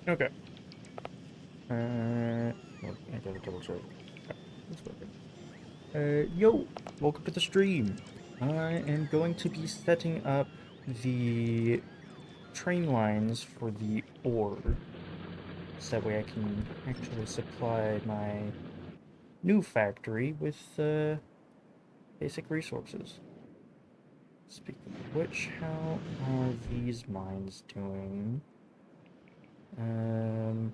Okay. I gotta double check. Okay, it's working. Yo, welcome to the stream. I am going to be setting up the train lines for the ore, so that way I can actually supply my new factory with basic resources. Speaking of which, how are these mines doing? Um,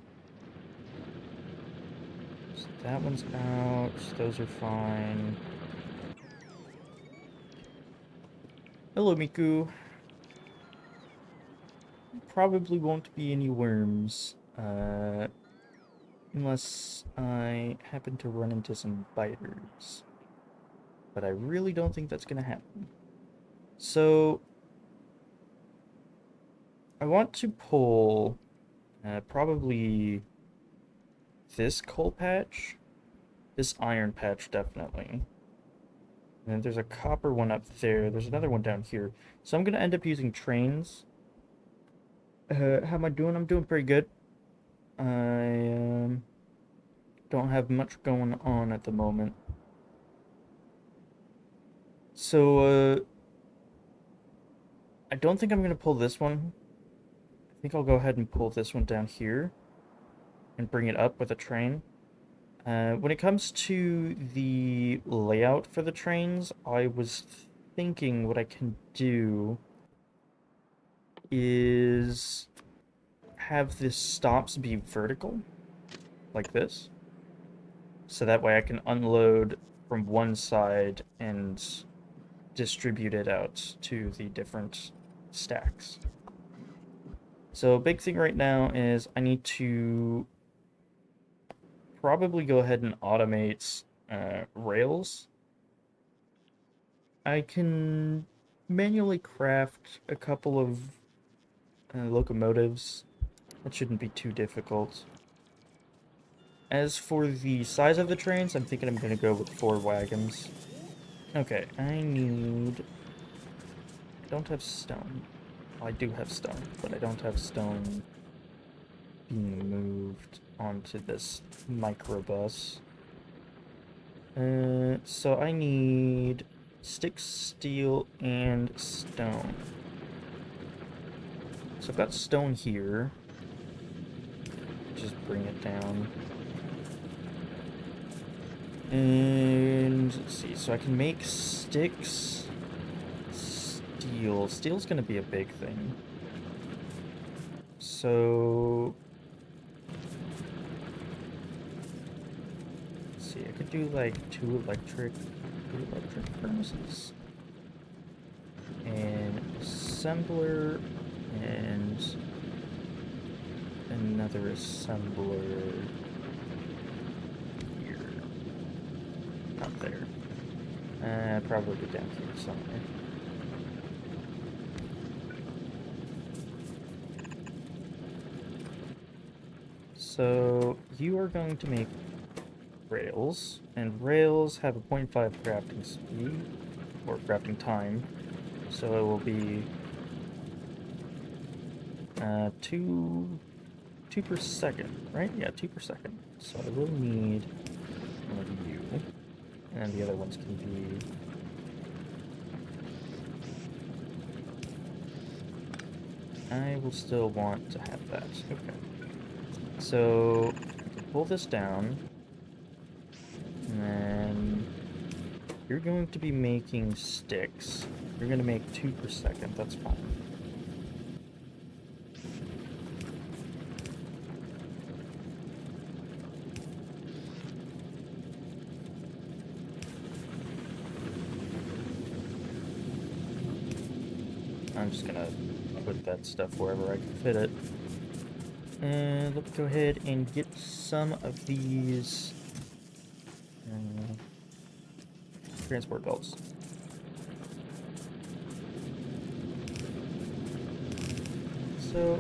so that one's out. Those are fine. Hello, Miku. Probably won't be any worms, unless I happen to run into some biters. But I really don't think that's gonna happen. So, I want to pull, probably this coal patch, this iron patch definitely. And then there's a copper one up there, there's another one down here. So I'm gonna end up using trains. How am I doing? I'm doing pretty good. I, don't have much going on at the moment. So, I don't think I'm going to pull this one. I think I'll go ahead and pull this one down here and bring it up with a train. When it comes to the layout for the trains, I was thinking what I can do is have the stops be vertical, like this. So that way I can unload from one side and distribute it out to the different stacks. So big thing right now is I need to probably go ahead and automate rails. I can manually craft a couple of locomotives. That shouldn't be too difficult. As for the size of the trains, I'm thinking I'm going to go with 4 wagons. Okay, I need... I don't have stone. Well, I do have stone, but I don't have stone being moved onto this microbus. So I need sticks, steel, and stone. So I've got stone here. Just bring it down. And let's see, so I can make sticks, steel. Steel's gonna be a big thing. So let's see, I could do like two electric furnaces. An assembler and another assembler here. Not there. Probably down here somewhere. So you are going to make rails, and rails have a 0.5 crafting speed, or crafting time, so it will be 2 per second, right? Yeah, 2 per second. So I will need one of you, and the other ones can be... I will still want to have that. Okay. So I can pull this down, and then you're going to be making sticks. You're going to make 2 per second, that's fine. I'm just gonna put that stuff wherever I can fit it. And let's go ahead and get some of these transport belts. So,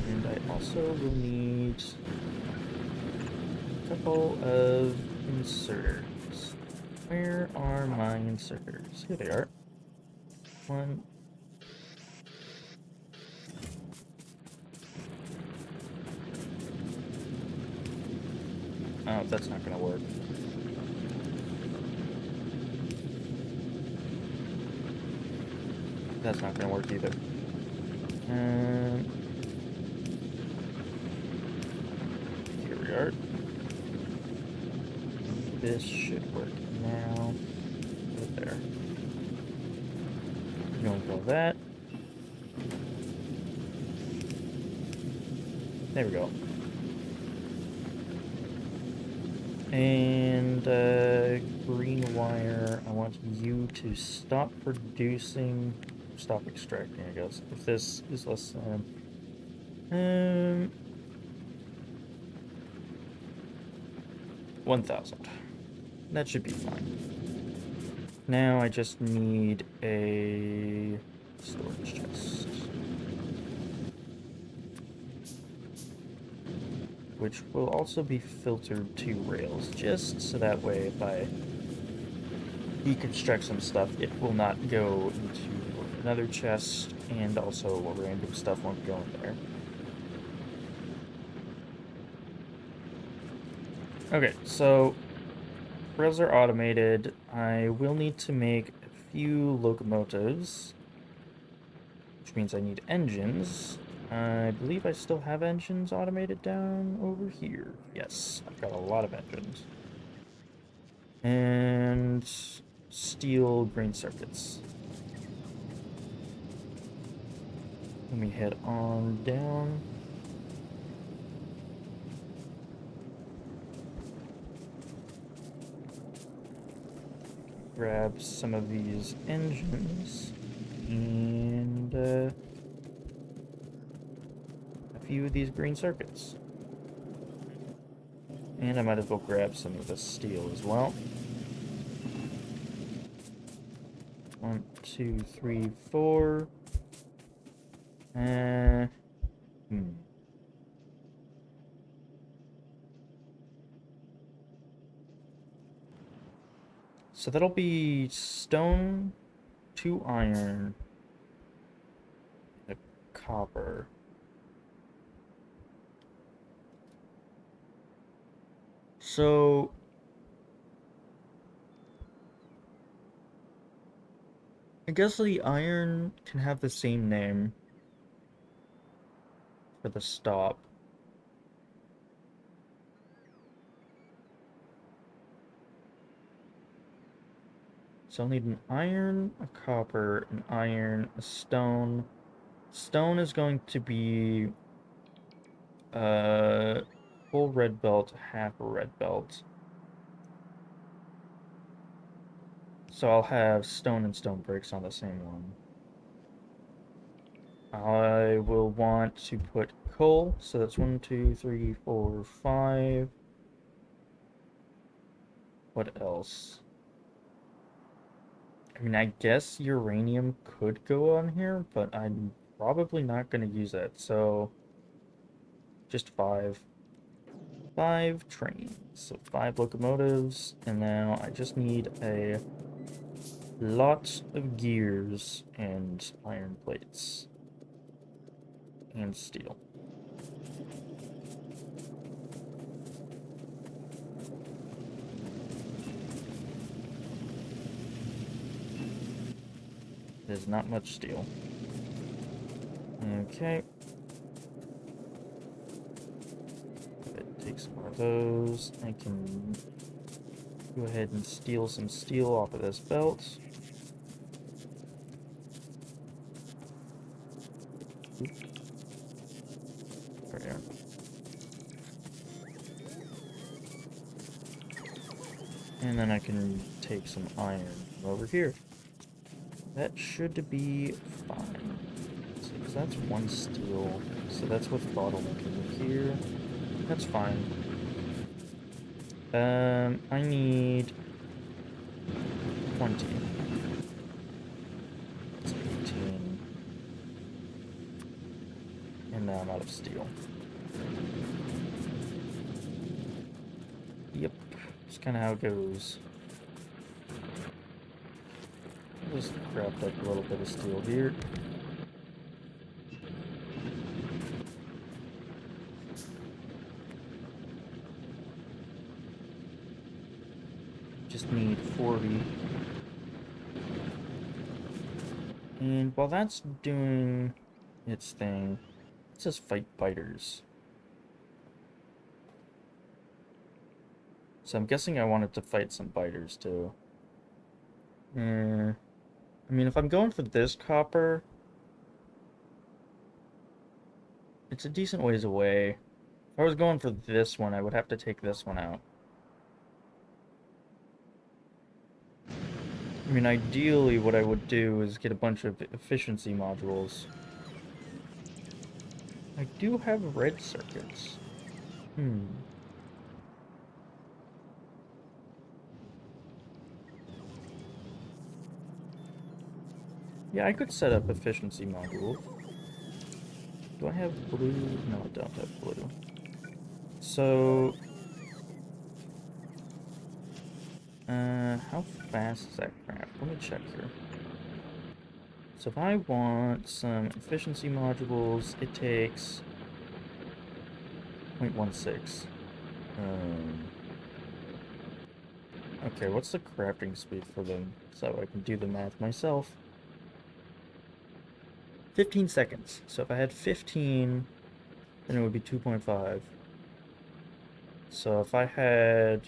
and I also will need a couple of inserters. Where are my inserters? Here they are. One. Oh, that's not gonna work. That's not gonna work either. Here we are. This should work now. Put it there. Going for that. There we go. And green wire, I want you to stop producing, stop extracting, I guess. If this is less than 1,000. That should be fine. Now I just need a storage chest, which will also be filtered to rails, just so that way if I deconstruct some stuff, it will not go into another chest, and also random stuff won't go in there. Okay, so rails are automated. I will need to make a few locomotives, which means I need engines. I believe I still have engines automated down over here. Yes, I've got a lot of engines. And steel green circuits. Let me head on down. Grab some of these engines and a few of these green circuits. And I might as well grab some of the steel as well. 1, 2, 3, 4. So that'll be stone, 2 iron, a copper. So I guess the iron can have the same name for the stop. So I'll need an iron, a copper, an iron, a stone. Stone is going to be full red belt, half a red belt. So I'll have stone and stone bricks on the same one. I will want to put coal, so that's 1, 2, 3, 4, 5. What else? I mean, I guess uranium could go on here, but I'm probably not going to use that, so just 5. 5 trains, so 5 locomotives, and now I just need a lot of gears and iron plates and steel. There's not much steel. Okay. Take some more of those. I can go ahead and steal some steel off of this belt. Oop. There we are. And then I can take some iron from over here. That should be fine. So that's 1 steel. So that's what's bottlenecking here. That's fine. I need 20. That's 18. And now I'm out of steel. Yep. That's kind of how it goes. Just grabbed up a little bit of steel here. just need 40. And while that's doing its thing, let's just fight biters. So I'm guessing I wanted to fight some biters too. I mean, if I'm going for this copper, it's a decent ways away. If I was going for this one, I would have to take this one out. I mean, ideally what I would do is get a bunch of efficiency modules. I do have red circuits. Yeah, I could set up efficiency modules. Do I have blue? No, I don't have blue. So, how fast is that craft? Let me check here. So if I want some efficiency modules, it takes 0.16. Okay, what's the crafting speed for them? So I can do the math myself. 15 seconds. So if I had 15, then it would be 2.5. So if I had...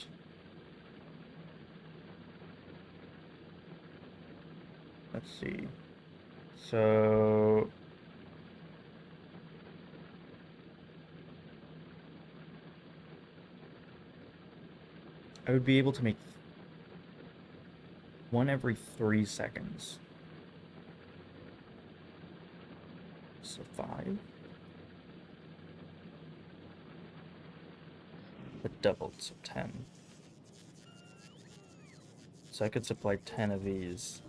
Let's see. So... I would be able to make one every 3 seconds. So 5. It doubled, so 10. So I could supply 10 of these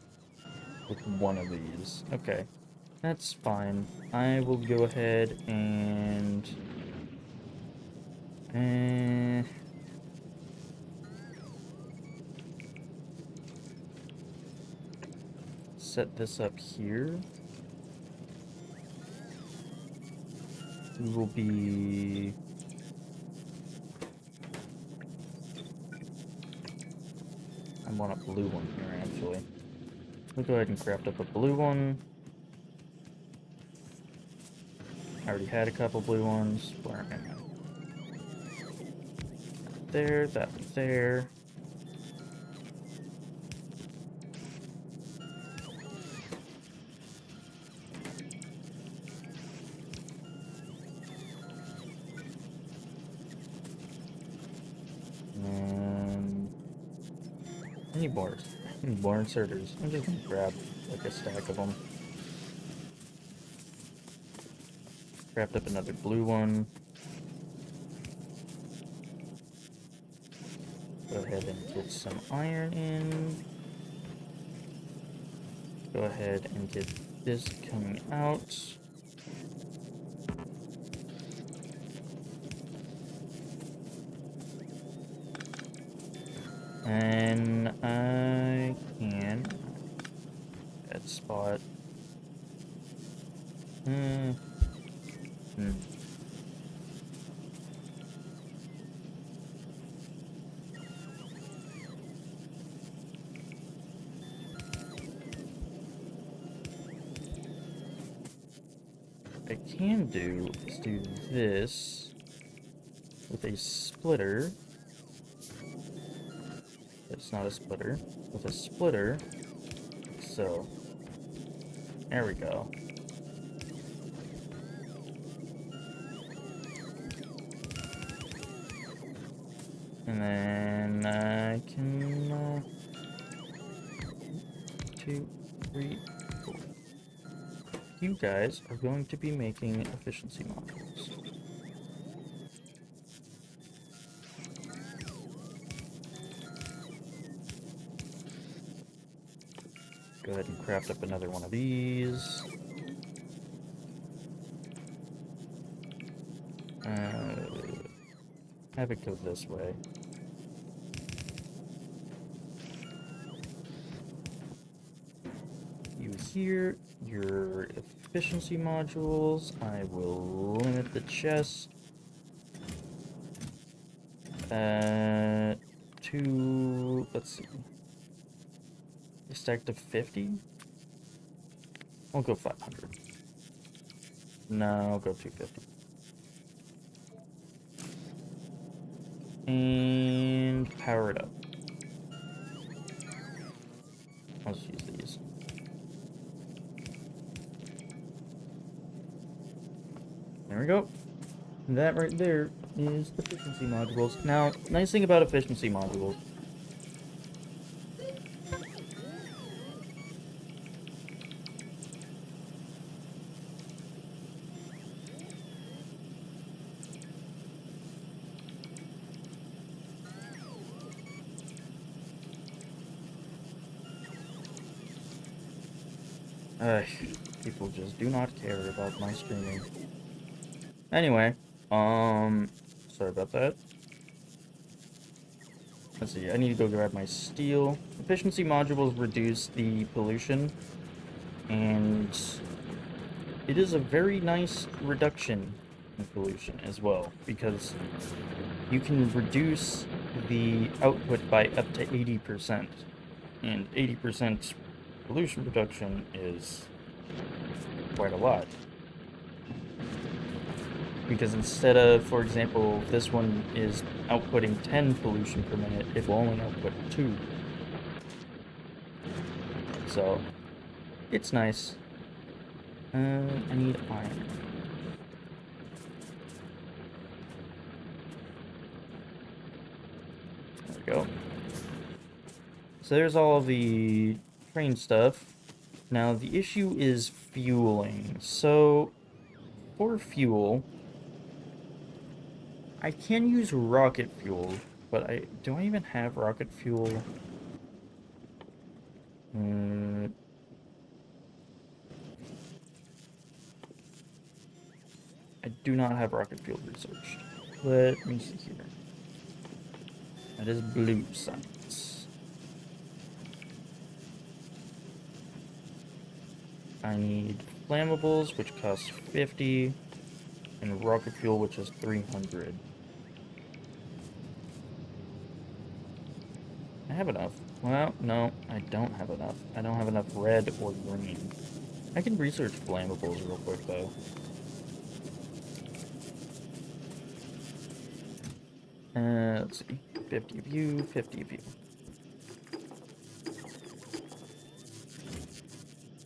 with one of these. Okay, that's fine. I will go ahead and... set this up here. We will be... I want a blue one here, actually. We'll go ahead and craft up a blue one. I already had a couple blue ones. Where am I? There, that was there. Any boards? Any bar inserters? I'm just gonna grab like a stack of them. Craft up another blue one. Go ahead and get some iron in. Go ahead and get this coming out. And I can that spot. What I can do is do this with a splitter. It's not a splitter. With a splitter. So, there we go. And then I can, 2, 3, 4. You guys are going to be making efficiency modules. Go ahead and craft up another one of these. Have it go this way. You here, your efficiency modules. I will limit the chest to go, let's see. They stacked to 50? I'll go 500. No, I'll go 250. And power it up. I'll just use these. There we go. That right there is efficiency modules. Now, nice thing about efficiency modules. People just do not care about my streaming. Anyway, sorry about that. Let's see, I need to go grab my steel. Efficiency modules reduce the pollution, and it is a very nice reduction in pollution as well, because you can reduce the output by up to 80%, and 80% pollution reduction is quite a lot. Because instead of, for example, this one is outputting 10 pollution per minute, it will only output 2. So, it's nice. I need iron. There we go. So there's all the train stuff. Now, the issue is fueling. So, for fuel, I can use rocket fuel, but do I even have rocket fuel? I do not have rocket fuel researched. Let me see here. That is blue science. I need flammables, which cost 50, and rocket fuel, which is 300. I have enough. Well, no, I don't have enough. I don't have enough red or green. I can research flammables real quick, though. Let's see. 50 of you, 50 of you.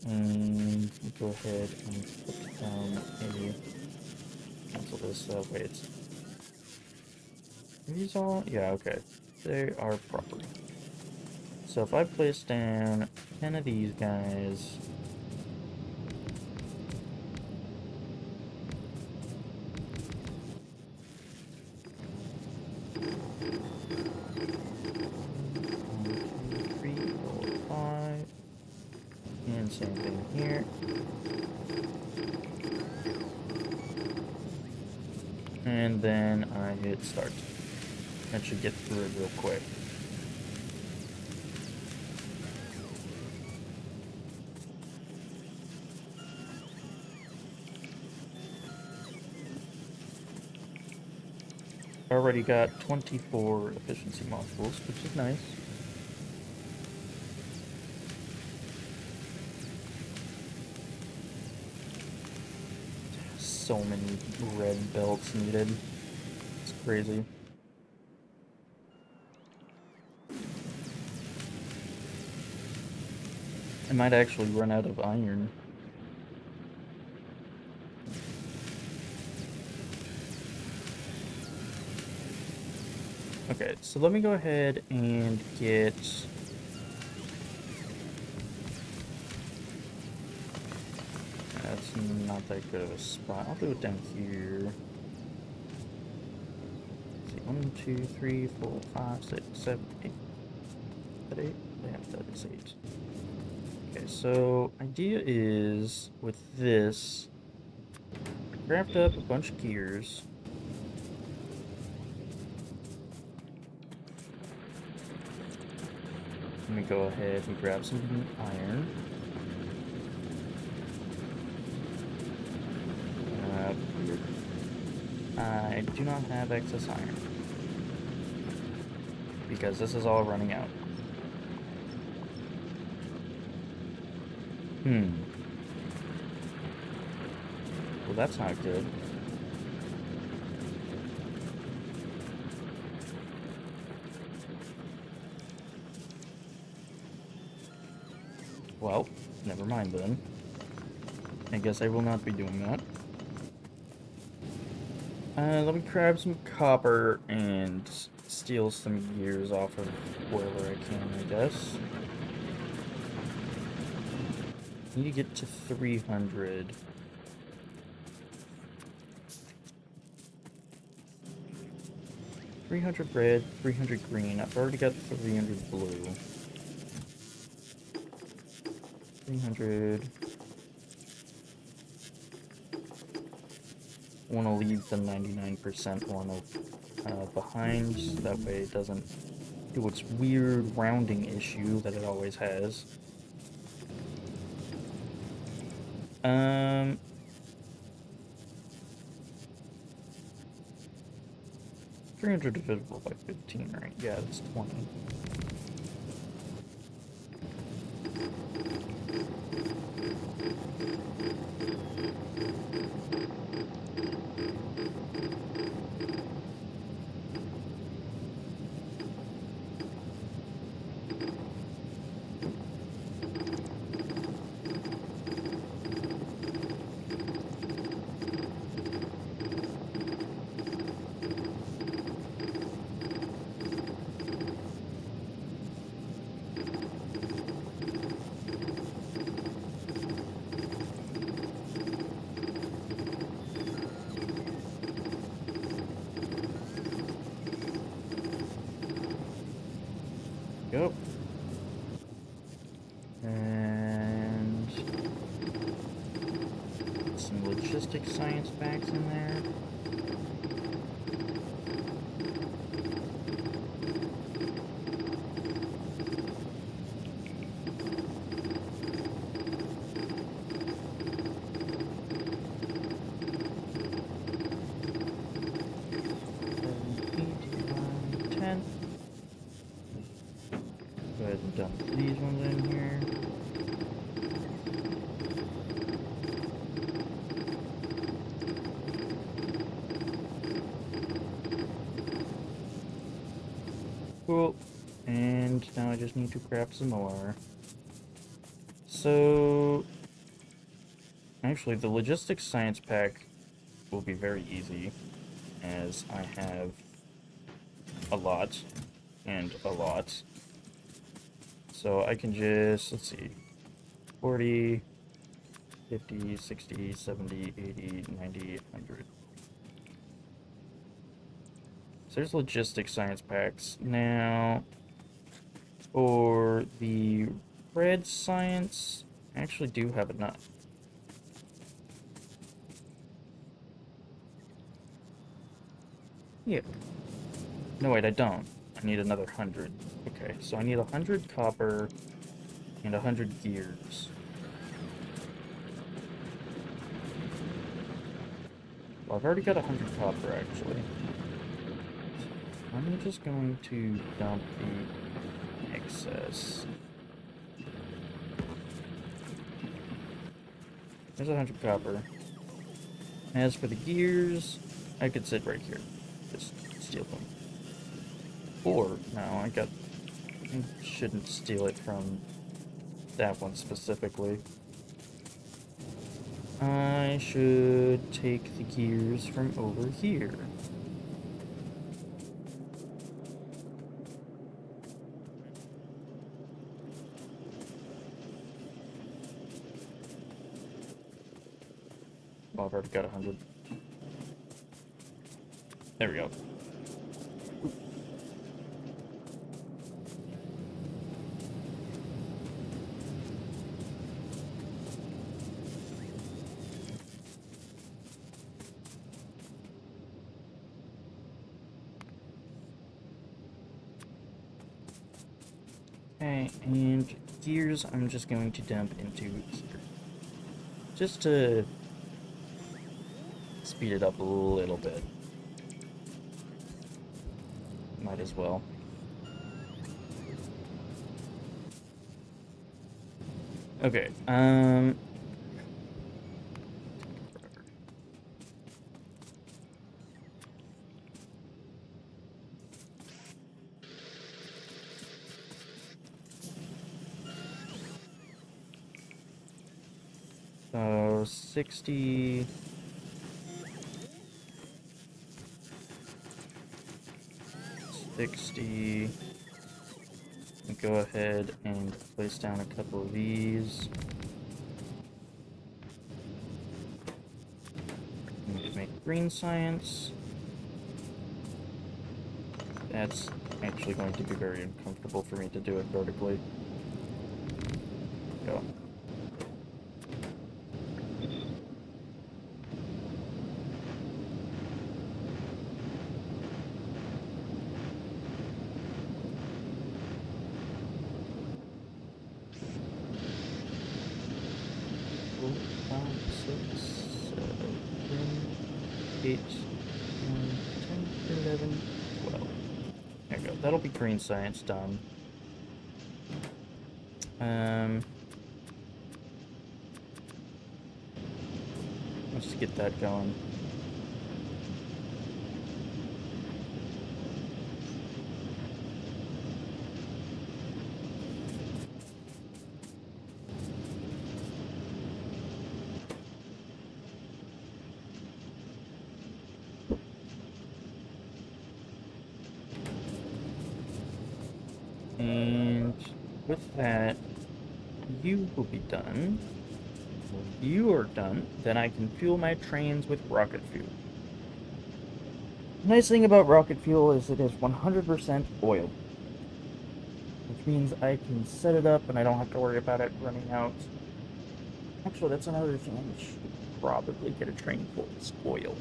And go ahead and put down a... Cancel this, wait. Are these all? Yeah, okay. They are proper. So if I place down 10 of these guys... Same thing here. And then I hit start. That should get through it real quick. Already got 24 efficiency modules, which is nice. So many red belts needed. It's crazy. I might actually run out of iron. Okay, so let me go ahead and get... That's not that good of a spot. I'll do it down here. Let's see, 1, 2, 3, 4, 5, 6, 7, 8. Is that 8? Yeah, that is 8. Okay, so idea is with this, I craft up a bunch of gears. Let me go ahead and grab some iron. I do not have excess iron because this is all running out. Hmm. Well, that's not good. Well, never mind then. I guess I will not be doing that. Let me grab some copper and steal some gears off of wherever I can, I guess. Need to get to 300. 300 red, 300 green. I've already got 300 blue. 300. I want to leave the 99% one behind. That way it doesn't do its weird rounding issue that it always has. Um, 300 divisible by 15, right? Yeah, that's 20. Yep. And some logistics science packs in there. Go ahead and dump these ones in here. Cool. And now I just need to craft some more. So, actually, the logistics science pack will be very easy, as I have a lot and a lot. So I can just, let's see, 40, 50, 60, 70, 80, 90, 100. So there's logistics science packs. Now, for the red science, I actually do have enough. Yeah. No, wait, I don't. I need another 100. Okay, so I need 100 copper and 100 gears. Well, I've already got 100 copper, actually. I'm just going to dump the excess. There's 100 copper. As for the gears, I could sit right here. Just steal them. Or, no, I shouldn't steal it from that one specifically. I should take the gears from over here. Well, I've already got 100. There we go. Okay, and gears I'm just going to dump into here. Just to speed it up a little bit. Might as well. Okay, so 60... 60... Go ahead and place down a couple of these. I'm going to make green science. That's actually going to be very uncomfortable for me to do it vertically. Go. Four, 5, 6, 7, 8, 9, 10, 11, 12. There we go. That'll be green science done. Let's get that going. And with that, you will be done. When you are done, then I can fuel my trains with rocket fuel. The nice thing about rocket fuel is it is 100% oil, which means I can set it up and I don't have to worry about it running out. Actually, that's another thing I should probably get a train for, is oil.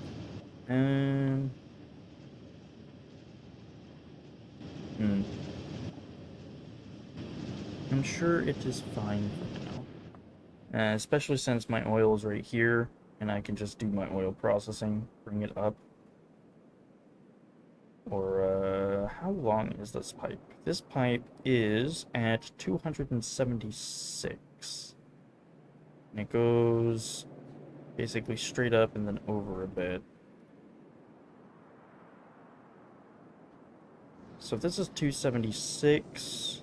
I'm sure it is fine for now. Especially since my oil is right here, and I can just do my oil processing, bring it up. Or, how long is this pipe? This pipe is at 276. And it goes basically straight up and then over a bit. So if this is 276...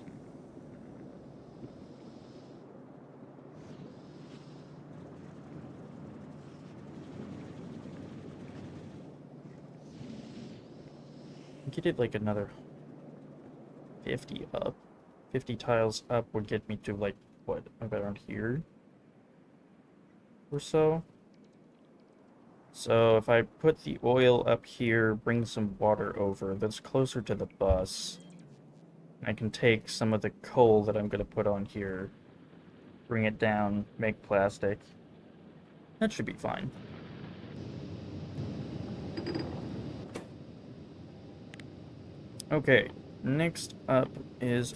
get it like another 50 up. 50 tiles up would get me to like, what, around here? Or so? So if I put the oil up here, bring some water over, that's closer to the bus. I can take some of the coal that I'm going to put on here, bring it down, make plastic. That should be fine. Okay, next up is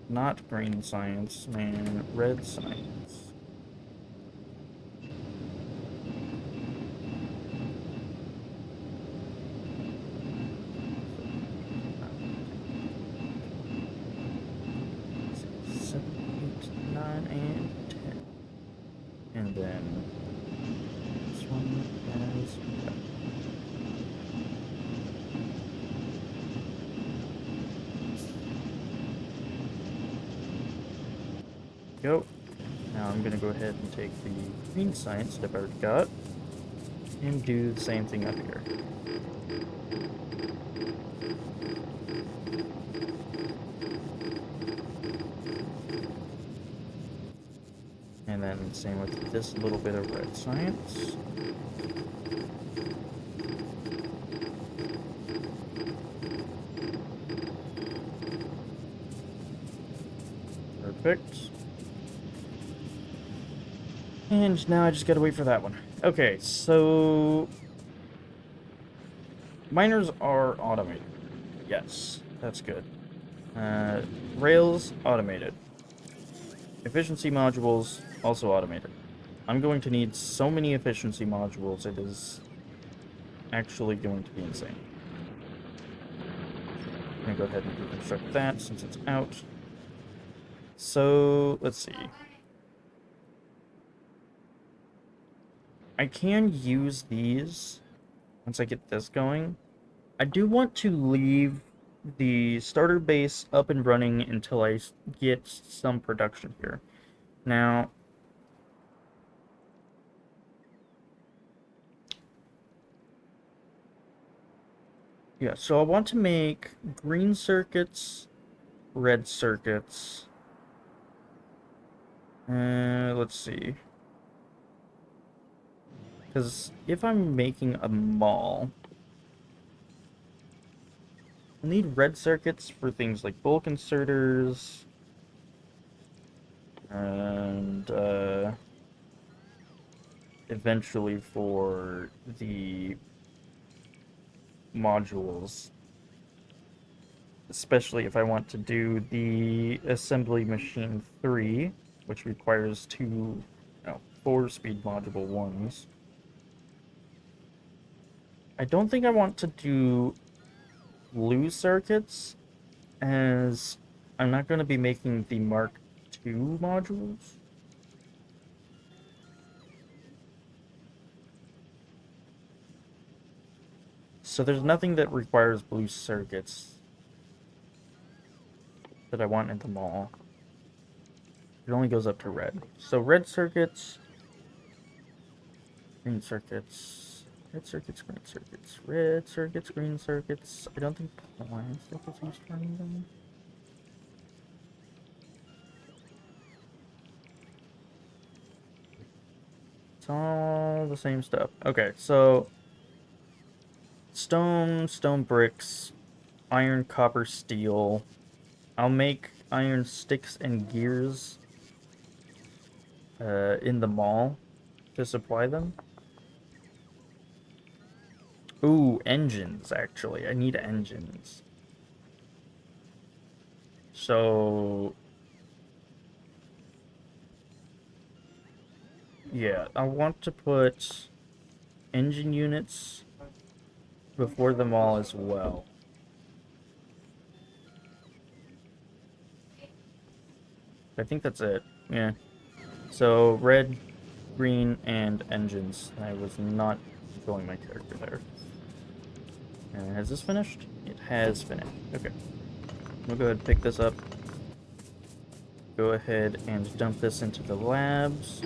not green science, and red science. And then this one has go. Now I'm gonna go ahead and take the green science that I've already got and do the same thing up here. And then same with this little bit of red science. Perfect. And now I just gotta wait for that one. Okay, so... miners are automated. Yes, that's good. Rails, automated. Efficiency modules, also automated. I'm going to need so many efficiency modules, it is actually going to be insane. I'm gonna go ahead and reconstruct that since it's out. So, let's see. I can use these once I get this going. I do want to leave the starter base up and running until I get some production here. Now, yeah, so I want to make green circuits, red circuits. Let's see. Because if I'm making a mall, I need red circuits for things like bulk inserters and eventually for the modules, especially if I want to do the assembly machine 3, which requires two, no, 4-speed module ones. I don't think I want to do blue circuits, as I'm not going to be making the Mark II modules. So there's nothing that requires blue circuits that I want in the mall. It only goes up to red. So red circuits, green circuits, red circuits, green circuits, red circuits, green circuits. I don't think line circuits use turning them. It's all the same stuff. Okay, so stone bricks, iron, copper, steel. I'll make iron sticks and gears in the mall to supply them. Ooh, engines, actually. I need engines. So, yeah, I want to put engine units before the mall as well. I think that's it. Yeah. So, red, green, and engines. I was not filling my character there. Has this finished? It has finished. Okay. We'll go ahead and pick this up. Go ahead and dump this into the labs.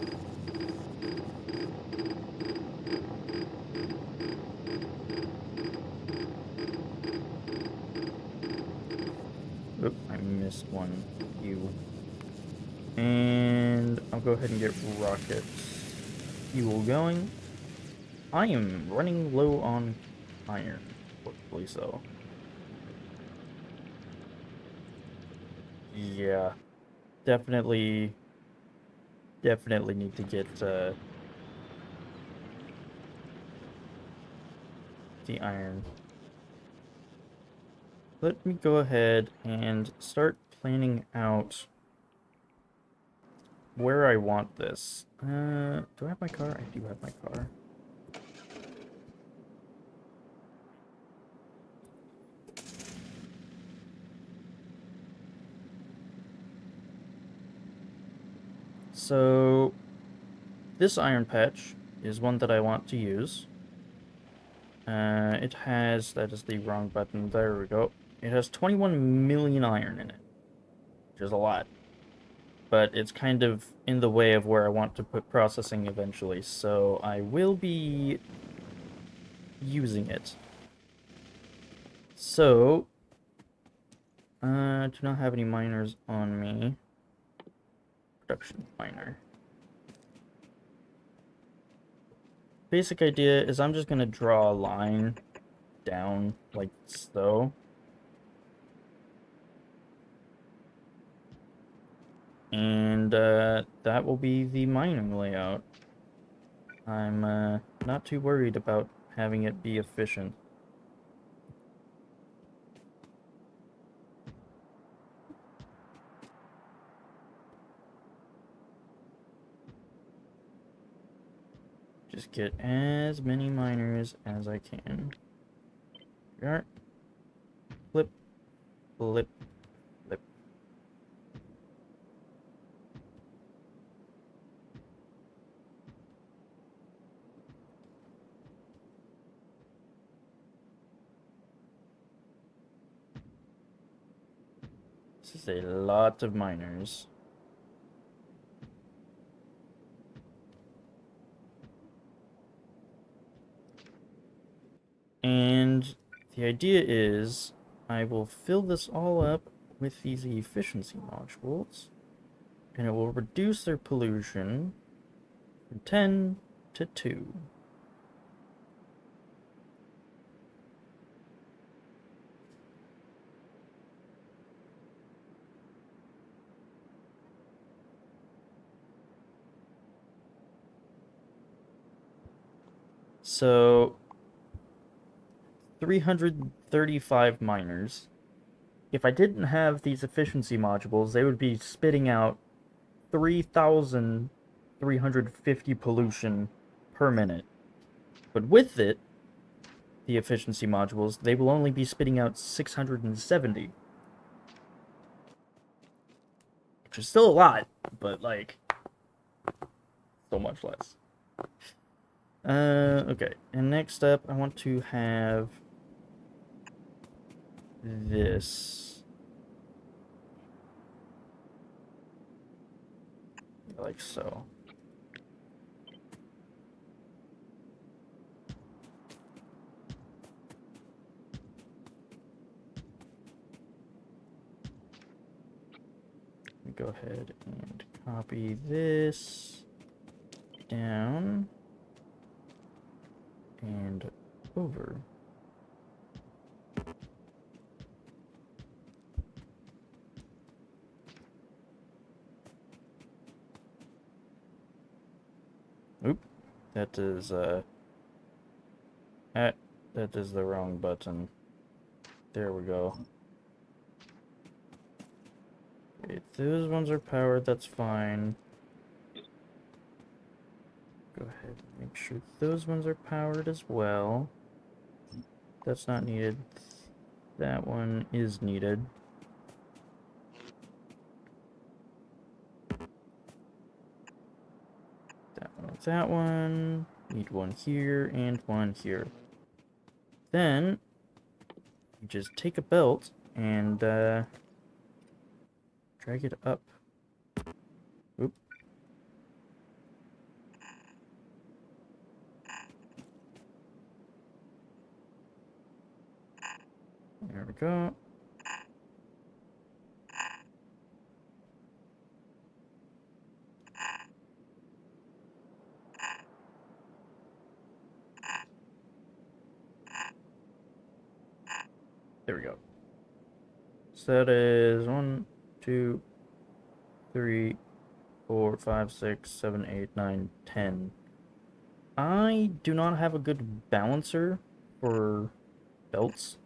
Oop, I missed one. You. And I'll go ahead and get rocket fuel going. I am running low on iron, hopefully so. Yeah, definitely need to get the iron. Let me go ahead and start planning out where I want this. Do I have my car? I do have my car. So, this iron patch is one that I want to use. It has, that is the wrong button, there we go. It has 21 million iron in it, which is a lot. But it's kind of in the way of where I want to put processing eventually, so I will be using it. So, I do not have any miners on me. Production miner. Basic idea is I'm just going to draw a line down like so. And that will be the mining layout. I'm not too worried about having it be efficient. Just get as many miners as I can. Here. Flip, flip, flip. This is a lot of miners. And the idea is I will fill this all up with these efficiency modules, and it will reduce their pollution from 10 to 2. So 335 miners. If I didn't have these efficiency modules, they would be spitting out 3,350 pollution per minute. But with it, the efficiency modules, they will only be spitting out 670. Which is still a lot, but like, so much less. Okay, and next up, I want to have this. Like so. Go ahead and copy this down and over. Oop, that is that is the wrong button. There we go. Okay, those ones are powered, that's fine. Go ahead and make sure those ones are powered as well. That's not needed. That one is needed. That one. Need one here and one here. Then, you just take a belt and drag it up. Oop. There we go. There we go. So that is 1, 2, 3, 4, 5, 6, 7, 8, 9, 10. I do not have a good balancer for belts.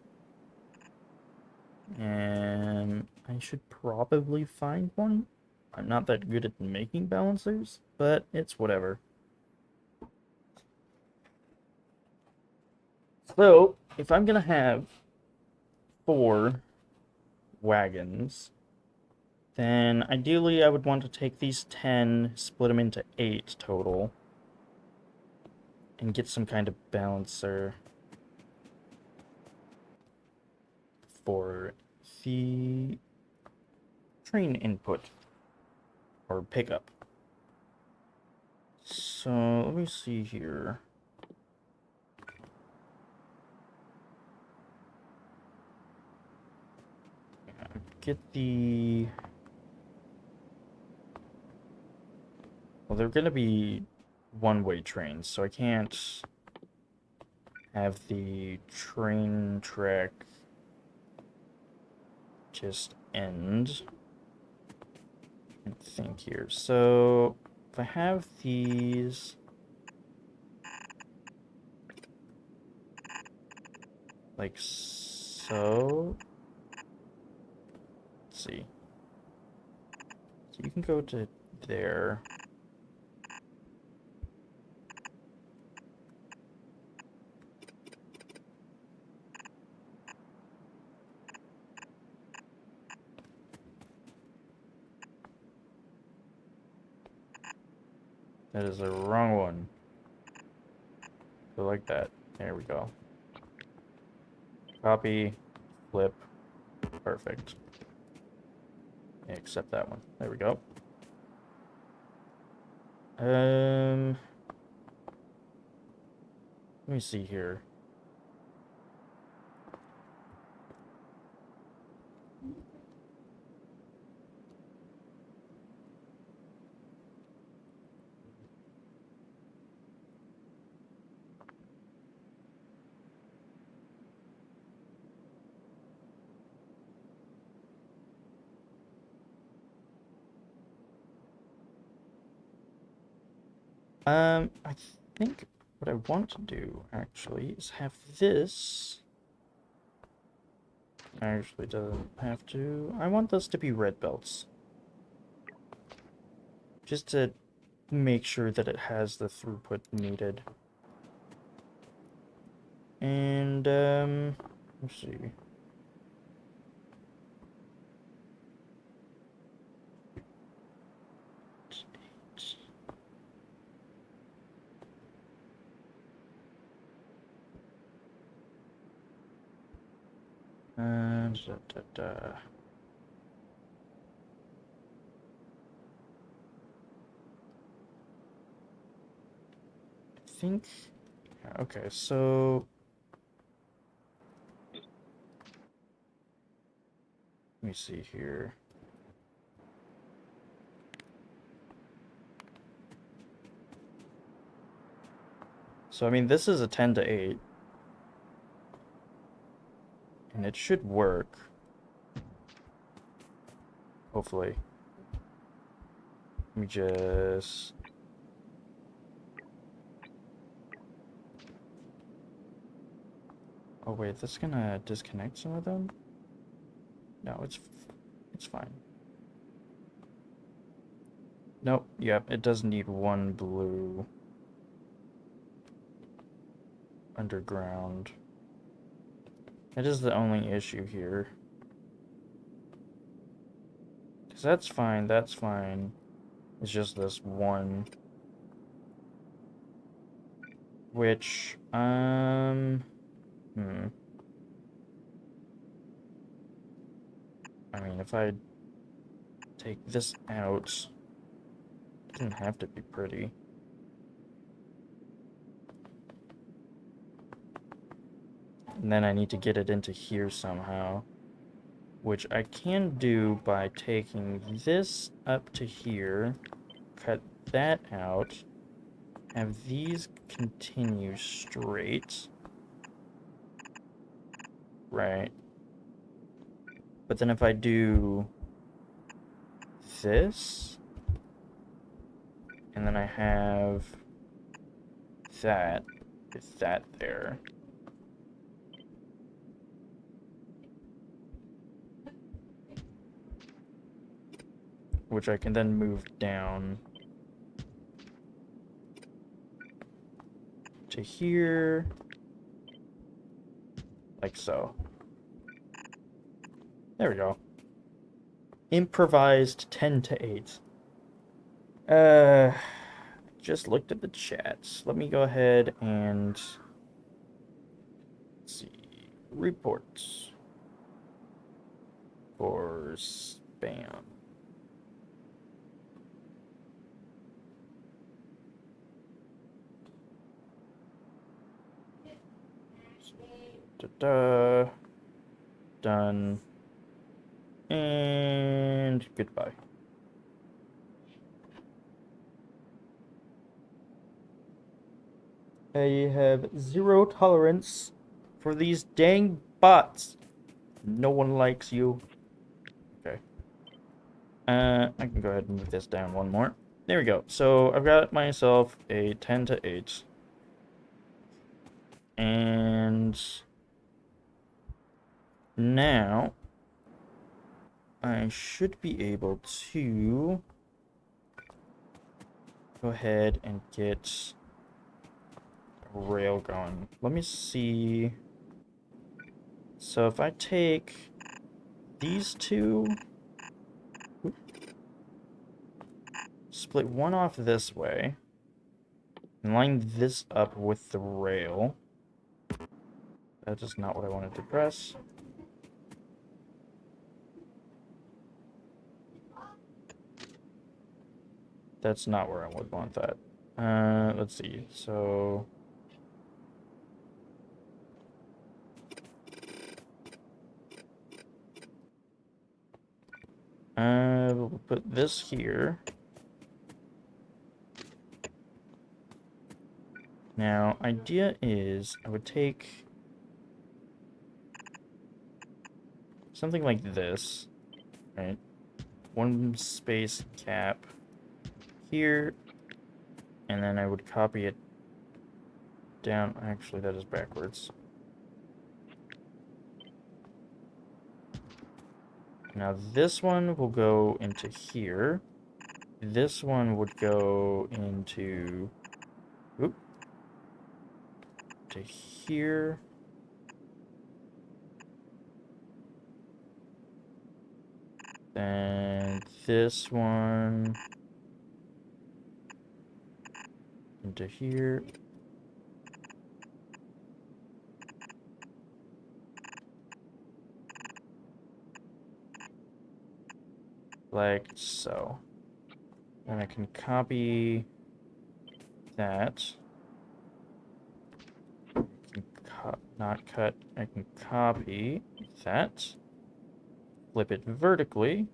And I should probably find one. I'm not that good at making balancers, but it's whatever. So, if I'm gonna have 4 wagons, then ideally I would want to take these 10, split them into 8 total, and get some kind of balancer for the train input, or pickup. So, let me see here. Get the... Well, they're gonna be one-way trains, so I can't have the train track just end. I think here. So, if I have these... like so... Let's see. So you can go to there. That is the wrong one. Go like that. There we go. Copy, flip, perfect. Except that one. There we go. Let me see here. I think what I want to do, actually, is have this... Actually, doesn't have to... I want this to be red belts. Just to make sure that it has the throughput needed. And, let's see. I think... Okay, so... Let me see here. So, I mean, this is a 10 to 8. And it should work. Hopefully. Let me just... Oh wait, that's gonna disconnect some of them? No, it's fine. Nope, yep, it does need one blue underground. That is the only issue here. Because that's fine, that's fine. It's just this one. Which, I mean, if I take this out, it doesn't have to be pretty. And then I need to get it into here somehow. Which I can do by taking this up to here, cut that out, have these continue straight. Right. But then if I do this, and then I have that, with that there. Which I can then move down to here, like so. There we go. Improvised 10 to 8. Just looked at the chats. Let me go ahead and let's see. Reports for spam. Da-da. Done. And goodbye. I have zero tolerance for these dang bots. No one likes you. Okay. I can go ahead and move this down one more. There we go. So I've got myself a 10 to 8. And now I should be able to go ahead and get a rail going. Let me see. So if I take these two, split one off this way, and line this up with the rail. That is not what I wanted to press. That's not where I would want that. Let's see. So we'll put this here. Now, idea is I would take something like this, right? One space cap here, and then I would copy it down. Actually, that is backwards. Now this one will go into here. This one would go into, oop, to here. Then this one into here. Like so. And I can copy that. I can not cut. I can copy that. Flip it vertically.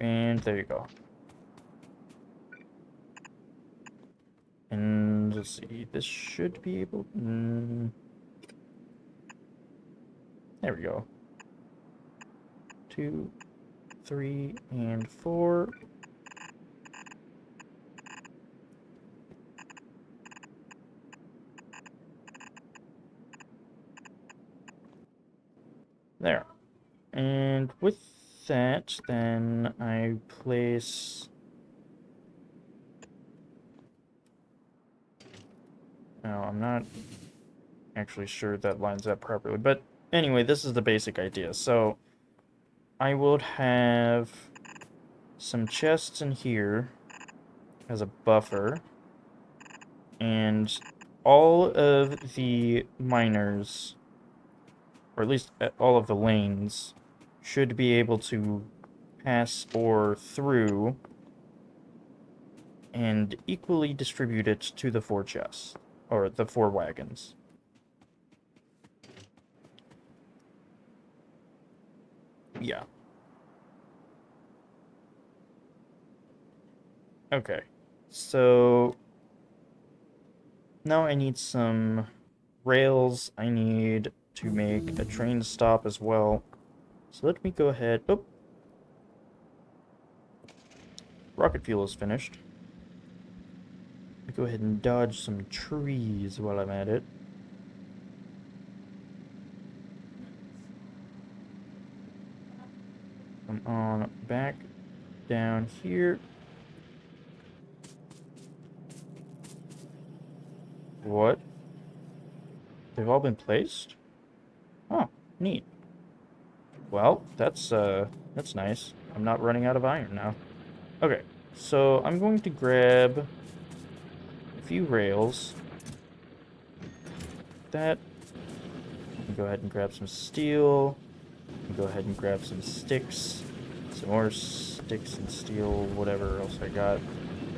And there you go. And let's see. This should be able... there we go. 2, 3, and 4. There. And with that, then I place... no, I'm not actually sure that lines up properly. But anyway, this is the basic idea. So I would have some chests in here as a buffer. And all of the miners, or at least all of the lanes, should be able to pass ore through and equally distribute it to the 4 chests, or the 4 wagons. Yeah. Okay. So now I need some rails. I need to make a train stop as well. So let me go ahead. Oh. Rocket fuel is finished. Go ahead and dodge some trees while I'm at it. Come on back down here. What? They've all been placed? Oh, neat. Well, that's nice. I'm not running out of iron now. Okay, so I'm going to grab a few rails. That. Go ahead and grab some steel. Go ahead and grab some sticks. Some more sticks and steel, whatever else I got.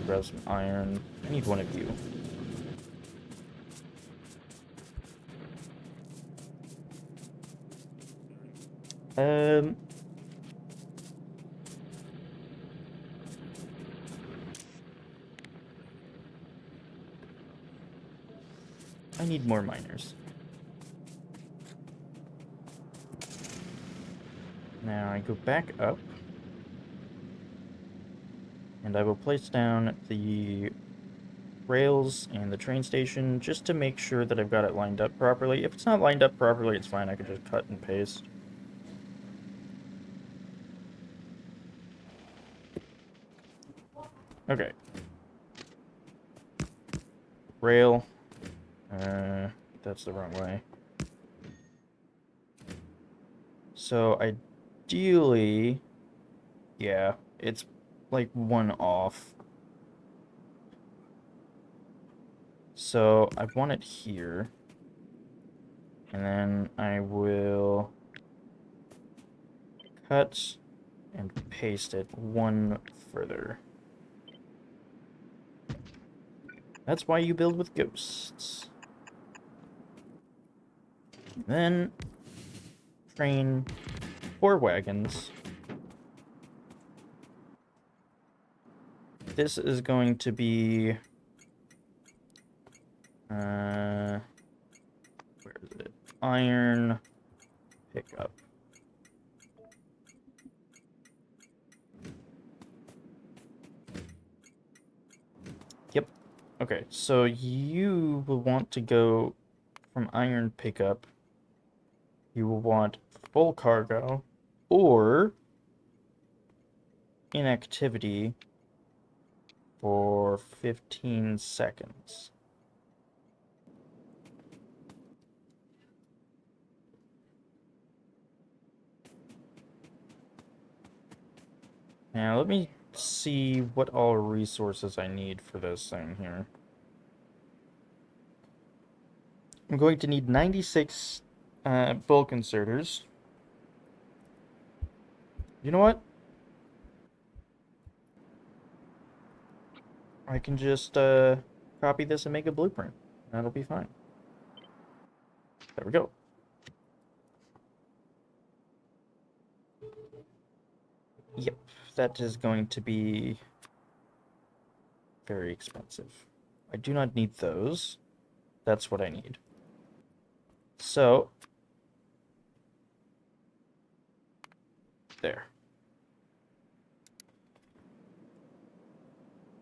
Grab some iron. I need one of you. I need more miners. Now I go back up. And I will place down the rails and the train station just to make sure that I've got it lined up properly. If it's not lined up properly, it's fine. I can just cut and paste. Okay. Rail. That's the wrong way. So ideally, yeah, it's like one off. So I want it here. And then I will cut and paste it one further. That's why you build with ghosts. Then train 4 wagons. This is going to be where is it? Iron pickup. Yep. Okay, so you will want to go from iron pickup. You will want full cargo or inactivity for 15 seconds. Now, let me see what all resources I need for this thing here. I'm going to need 96 bulk inserters. You know what? I can just copy this and make a blueprint. That'll be fine. There we go. Yep, that is going to be very expensive. I do not need those. That's what I need. So, there.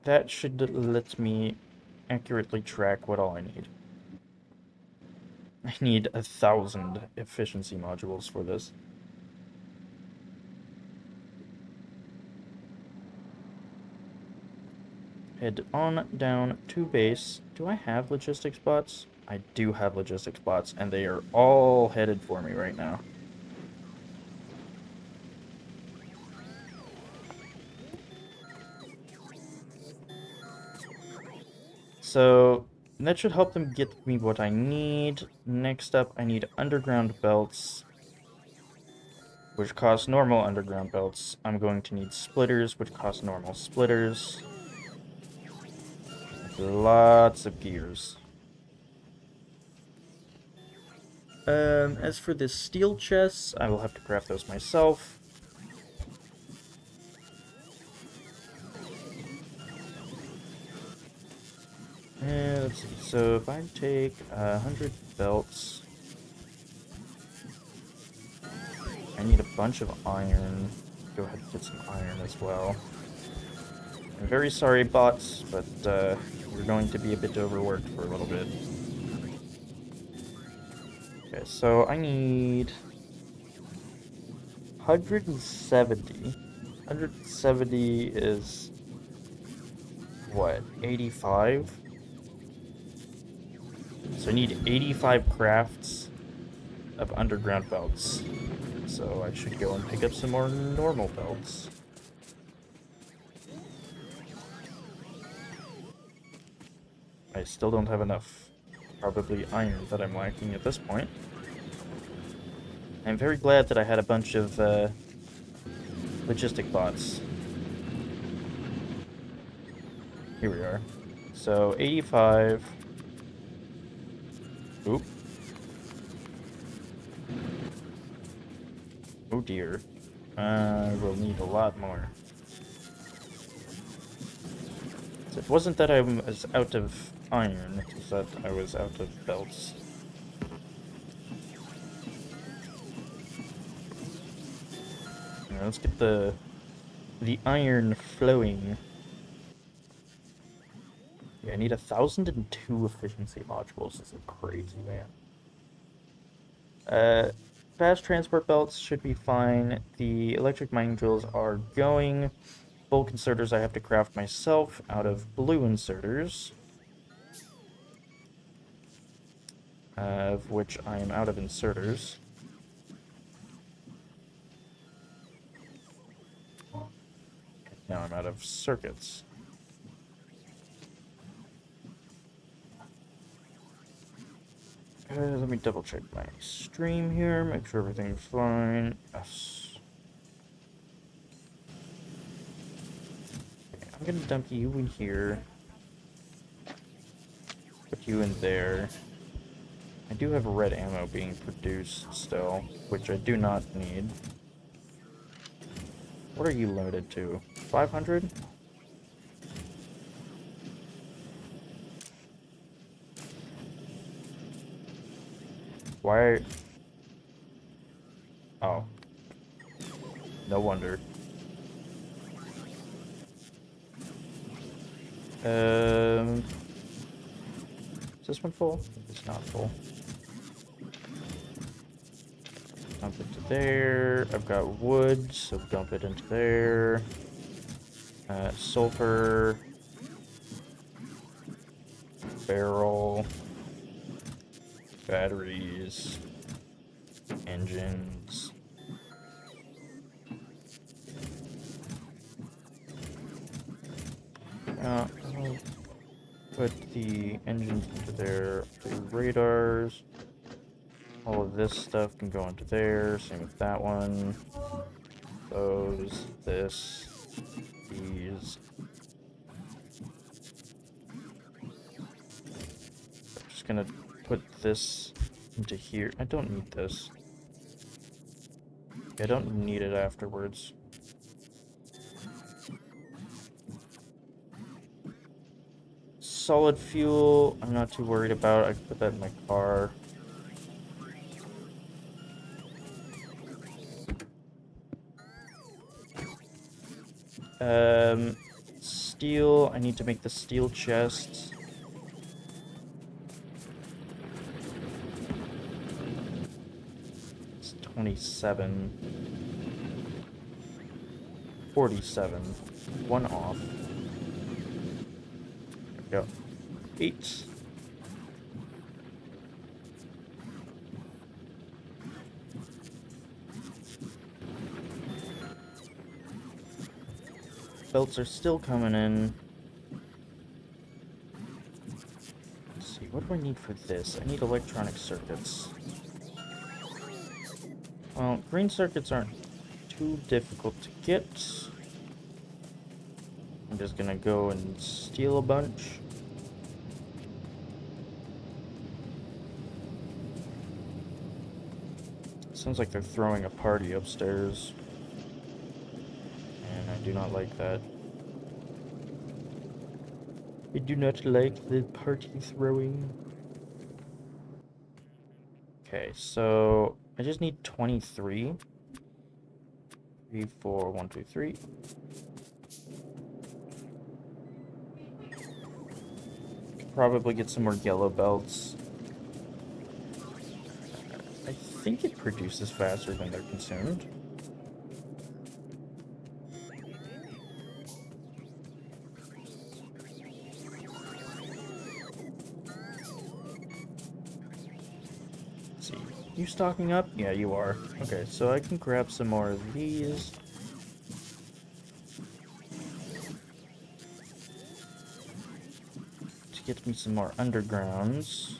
That should let me accurately track what all I need. I need 1,000 efficiency modules for this. Head on down to base. Do I have logistics bots? I do have logistics bots, and they are all headed for me right now. So, that should help them get me what I need. Next up, I need underground belts, which cost normal underground belts. I'm going to need splitters, which cost normal splitters. Lots of gears. As for the steel chests, I will have to craft those myself. Let's see, so if I take 100 belts, I need a bunch of iron. Go ahead and get some iron as well. I'm very sorry, bots, but we're going to be a bit overworked for a little bit. Okay, so I need 170. 170 is what, 85? So I need 85 crafts of underground belts. So I should go and pick up some more normal belts. I still don't have enough, probably iron, that I'm lacking at this point. I'm very glad that I had a bunch of logistic bots. Here we are. So 85. Oop. Oh dear. We'll need a lot more. So it wasn't that I was out of iron, it was that I was out of belts. Now, let's get the iron flowing. Yeah, I need 1,002 efficiency modules. This is crazy, man. Fast transport belts should be fine. The electric mining drills are going. Bulk inserters I have to craft myself out of blue inserters. Of which I am out of inserters. Now I'm out of circuits. Let me double check my stream here, make sure everything's fine. Yes. Okay, I'm gonna dump you in here. you in there. I do have red ammo being produced still, which I do not need. What are you limited to? 500? Why? Oh. No wonder. Is this one full? It's not full. Dump it to there. I've got wood, so dump it into there. Sulfur. Barrel. Batteries. Engines. I'll put the engines into there. The radars. All of this stuff can go into there. Same with that one. Those. This. These. I'm just gonna put this into here. I don't need this. I don't need it afterwards. Solid fuel, I'm not too worried about. I can put that in my car. Steel, I need to make the steel chests. It's 27. 47. One off. There we go. 8. Belts are still coming in. Let's see, what do I need for this? I need electronic circuits. Well, green circuits aren't too difficult to get. I'm just gonna go and steal a bunch. Sounds like they're throwing a party upstairs. And I do not like that. I do not like the party throwing. Okay, so I just need 23. 3, 4, 1, 2, 3. Could probably get some more yellow belts. I think it produces faster than they're consumed. Let's see. You stocking up? Yeah, you are. Okay, so I can grab some more of these. To get me some more undergrounds.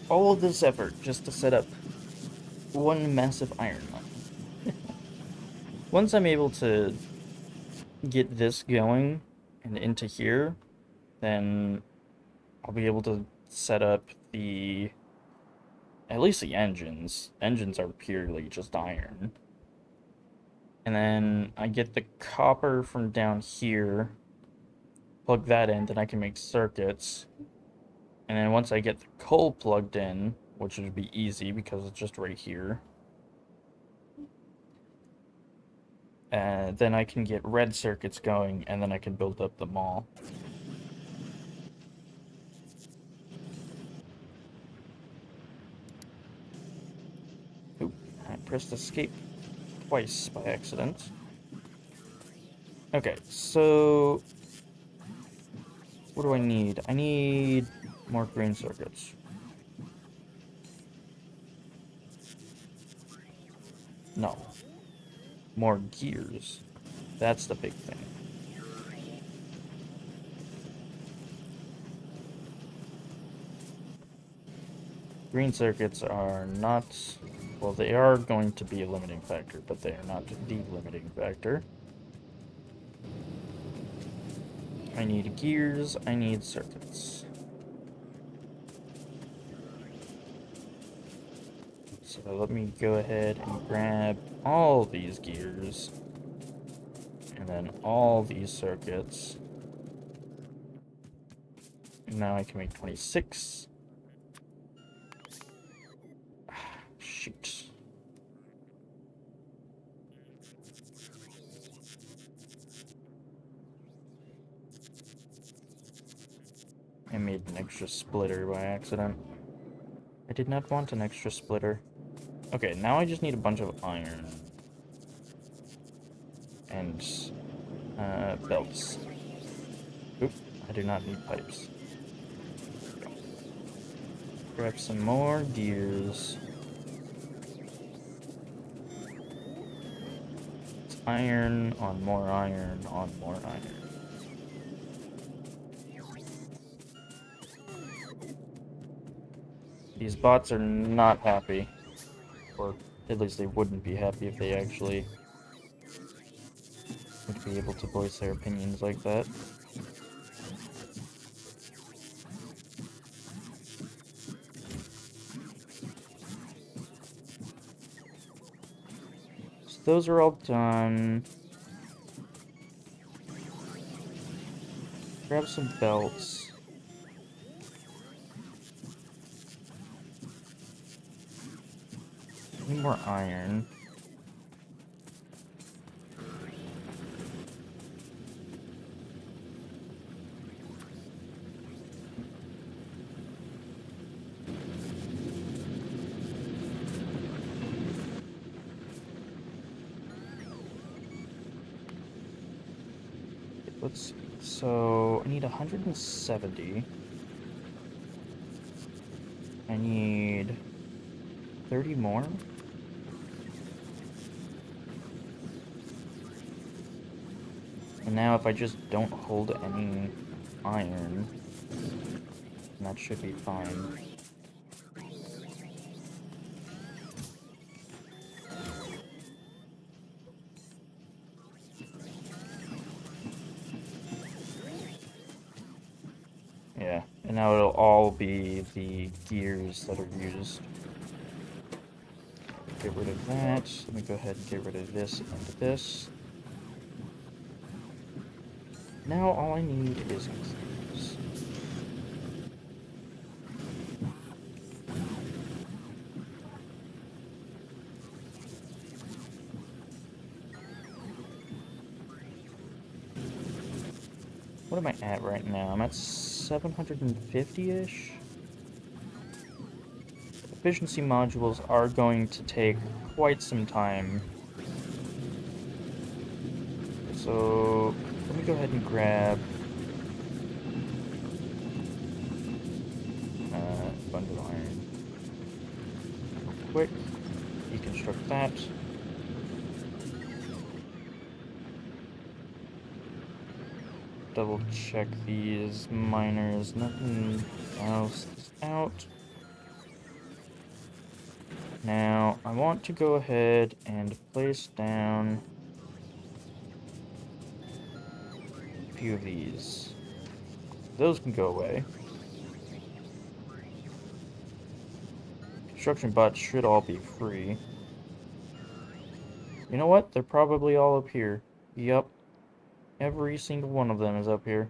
All of this effort just to set up one massive iron mine. Once I'm able to get this going and into here, then I'll be able to set up at least the engines. Engines are purely just iron. And then I get the copper from down here, plug that in, then I can make circuits. And then once I get the coal plugged in, which would be easy because it's just right here, then I can get red circuits going, and then I can build up the mall. Oop, I pressed escape twice by accident. Okay, so what do I need? I need more green circuits. No. More gears. That's the big thing. Green circuits are not... Well, they are going to be a limiting factor, but they are not the limiting factor. I need gears, I need circuits. So let me go ahead and grab all these gears, and then all these circuits. And now I can make 26. Shoot. I made an extra splitter by accident. I did not want an extra splitter. Okay, now I just need a bunch of iron. And, belts. Oop, I do not need pipes. Grab some more gears. It's iron on more iron on more iron. These bots are not happy. Or at least they wouldn't be happy if they actually would be able to voice their opinions like that. So those are all done. Grab some belts. Need more iron. Let's see. So I need 170. I need 30 more. And now if I just don't hold any iron, that should be fine. Yeah, and now it'll all be the gears that are used. Get rid of that. Let me go ahead and get rid of this and this. Now all I need is gears. What am I at right now? I'm at 750-ish. Efficiency modules are going to take quite some time. So let me go ahead and grab a bunch of iron. Real quick, deconstruct that. Double check these miners. Nothing else is out. Now, I want to go ahead and place down a few of these. Those can go away. Construction bots should all be free. You know what? They're probably all up here. Yup. Every single one of them is up here.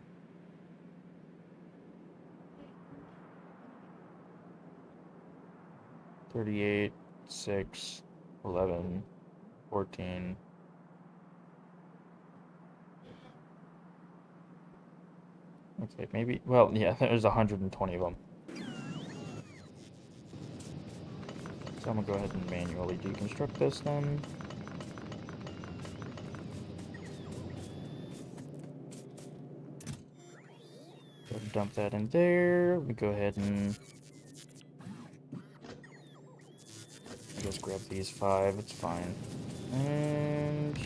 $38, $6, $11, $14. Okay, maybe, well, yeah, there's 120 of them. So I'm gonna go ahead and manually deconstruct this then. Go ahead and dump that in there. Let me go ahead and just grab these 5, it's fine. And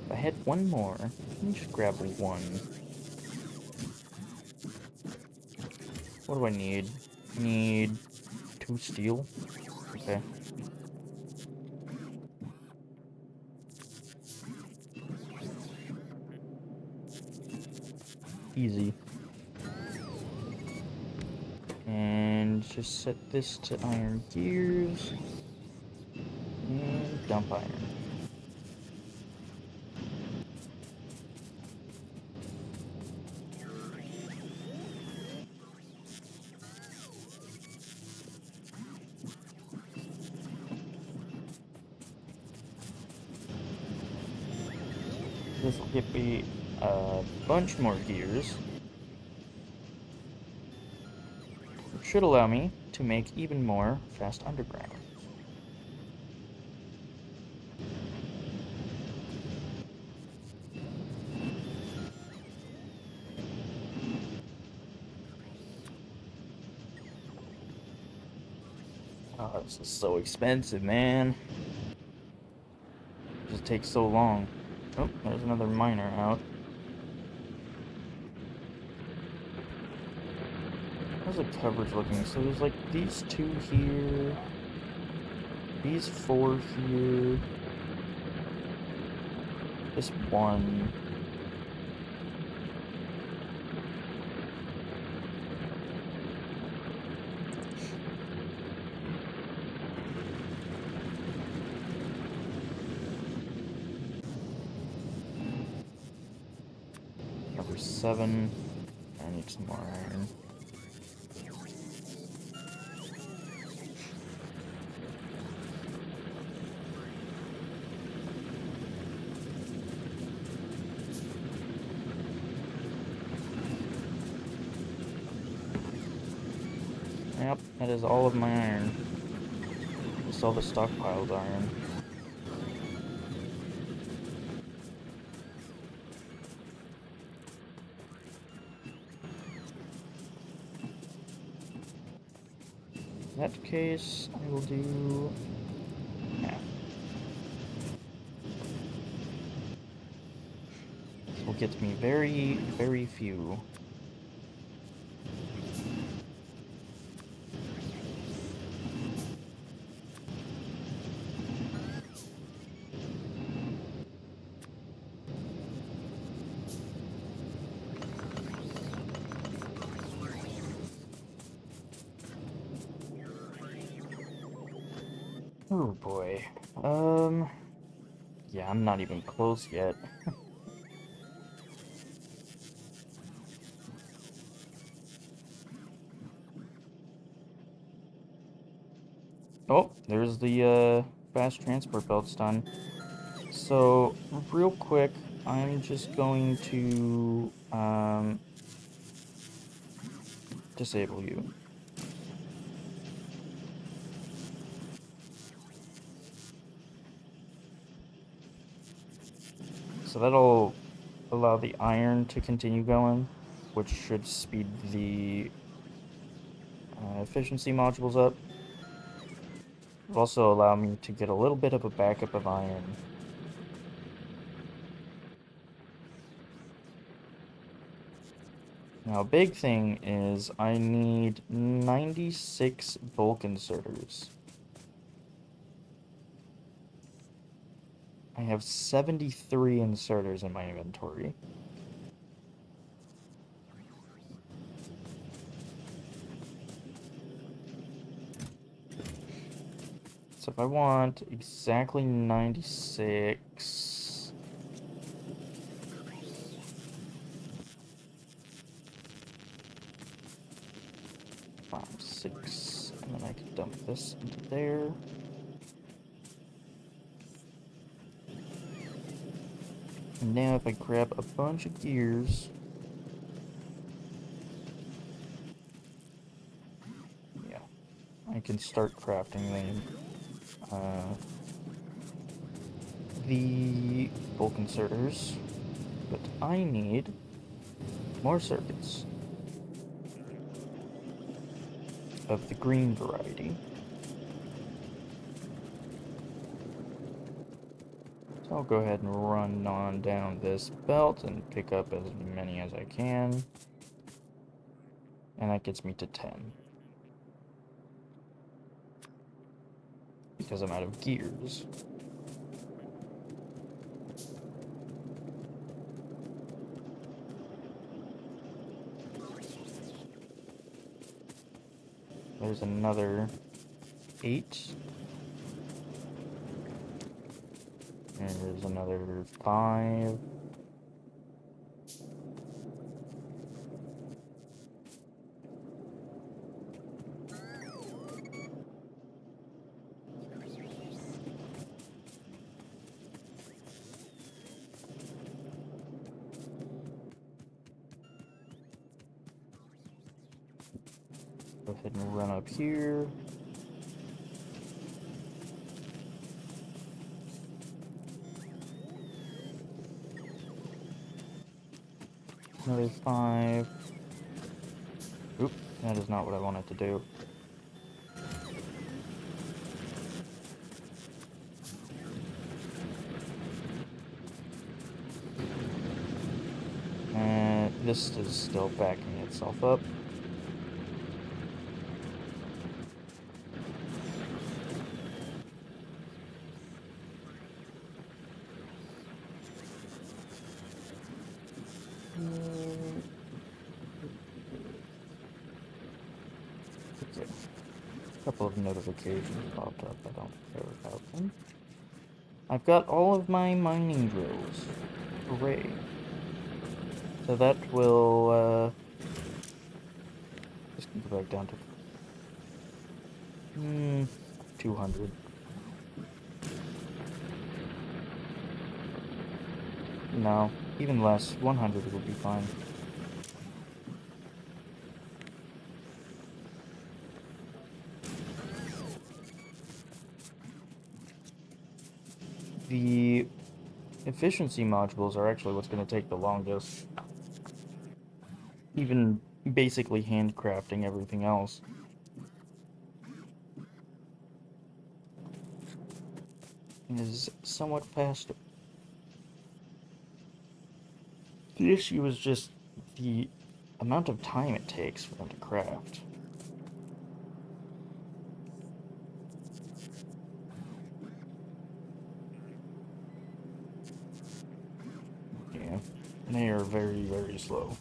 if I had one more, let me just grab one. What do I need? I need 2 steel. Okay. Easy. And just set this to iron gears. And dump iron. This will give me a bunch more gears, which should allow me to make even more fast underground. Oh, this is so expensive, man. It just takes so long. Oh, there's another miner out. How's the coverage looking? So there's like these 2 here, these 4 here, this 1. Number 7. I need some more iron. Yep, that is all of my iron. Just all the stockpiled iron. In that case, I will do half. This will get me very, very few. Oh boy. Yeah, I'm not even close yet. Oh, there's the fast transport belts done. So, real quick, I'm just going to disable you. So that'll allow the iron to continue going, which should speed the efficiency modules up. It'll also allow me to get a little bit of a backup of iron. Now, a big thing is I need 96 bulk inserters. I have 73 inserters in my inventory. So if I want exactly 96... 5, 6, and then I can dump this into there. And now if I grab a bunch of gears... Yeah, I can start crafting the bulk inserters, but I need more circuits of the green variety. So I'll go ahead and run on down this belt and pick up as many as I can. And that gets me to 10. Because I'm out of gears. There's another 8. There's another 5. Go ahead and run up here. Another 5. Oop, that is not what I wanted to do. And this is still backing itself up. Okay. A couple of notifications popped up. I don't care about them. I've got all of my mining drills. Hooray. So that will, just go back down to 200. No, even less. 100 would be fine. The efficiency modules are actually what's going to take the longest. Even basically handcrafting everything else is somewhat faster. The issue is just the amount of time it takes for them to craft. Yeah, they are very, very slow.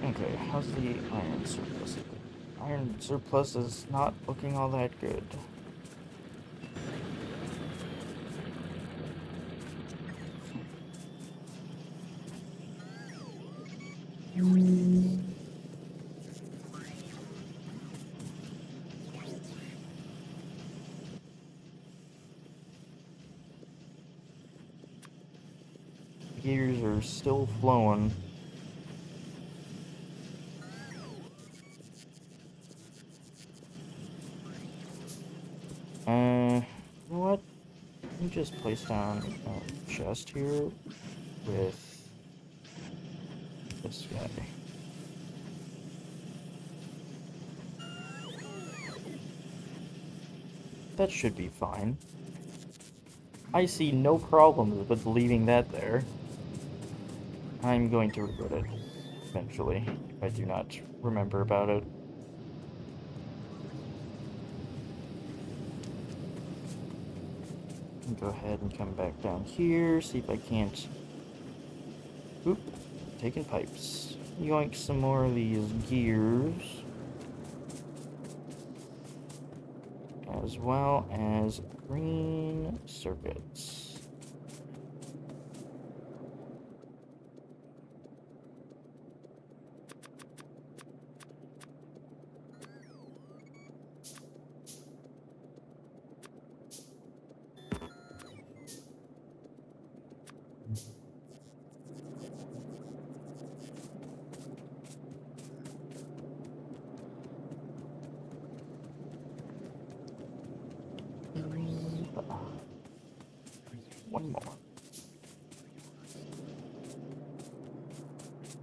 Okay, how's the iron surplus? Iron surplus is not looking all that good. Gears are still flowing. You know what? Let me just place down a chest here with this guy. That should be fine. I see no problems with leaving that there. I'm going to regret it eventually if I do not remember about it. Go ahead and come back down here, see if I can't... Oop, taking pipes. Yoink some more of these gears. As well as green circuits. One more.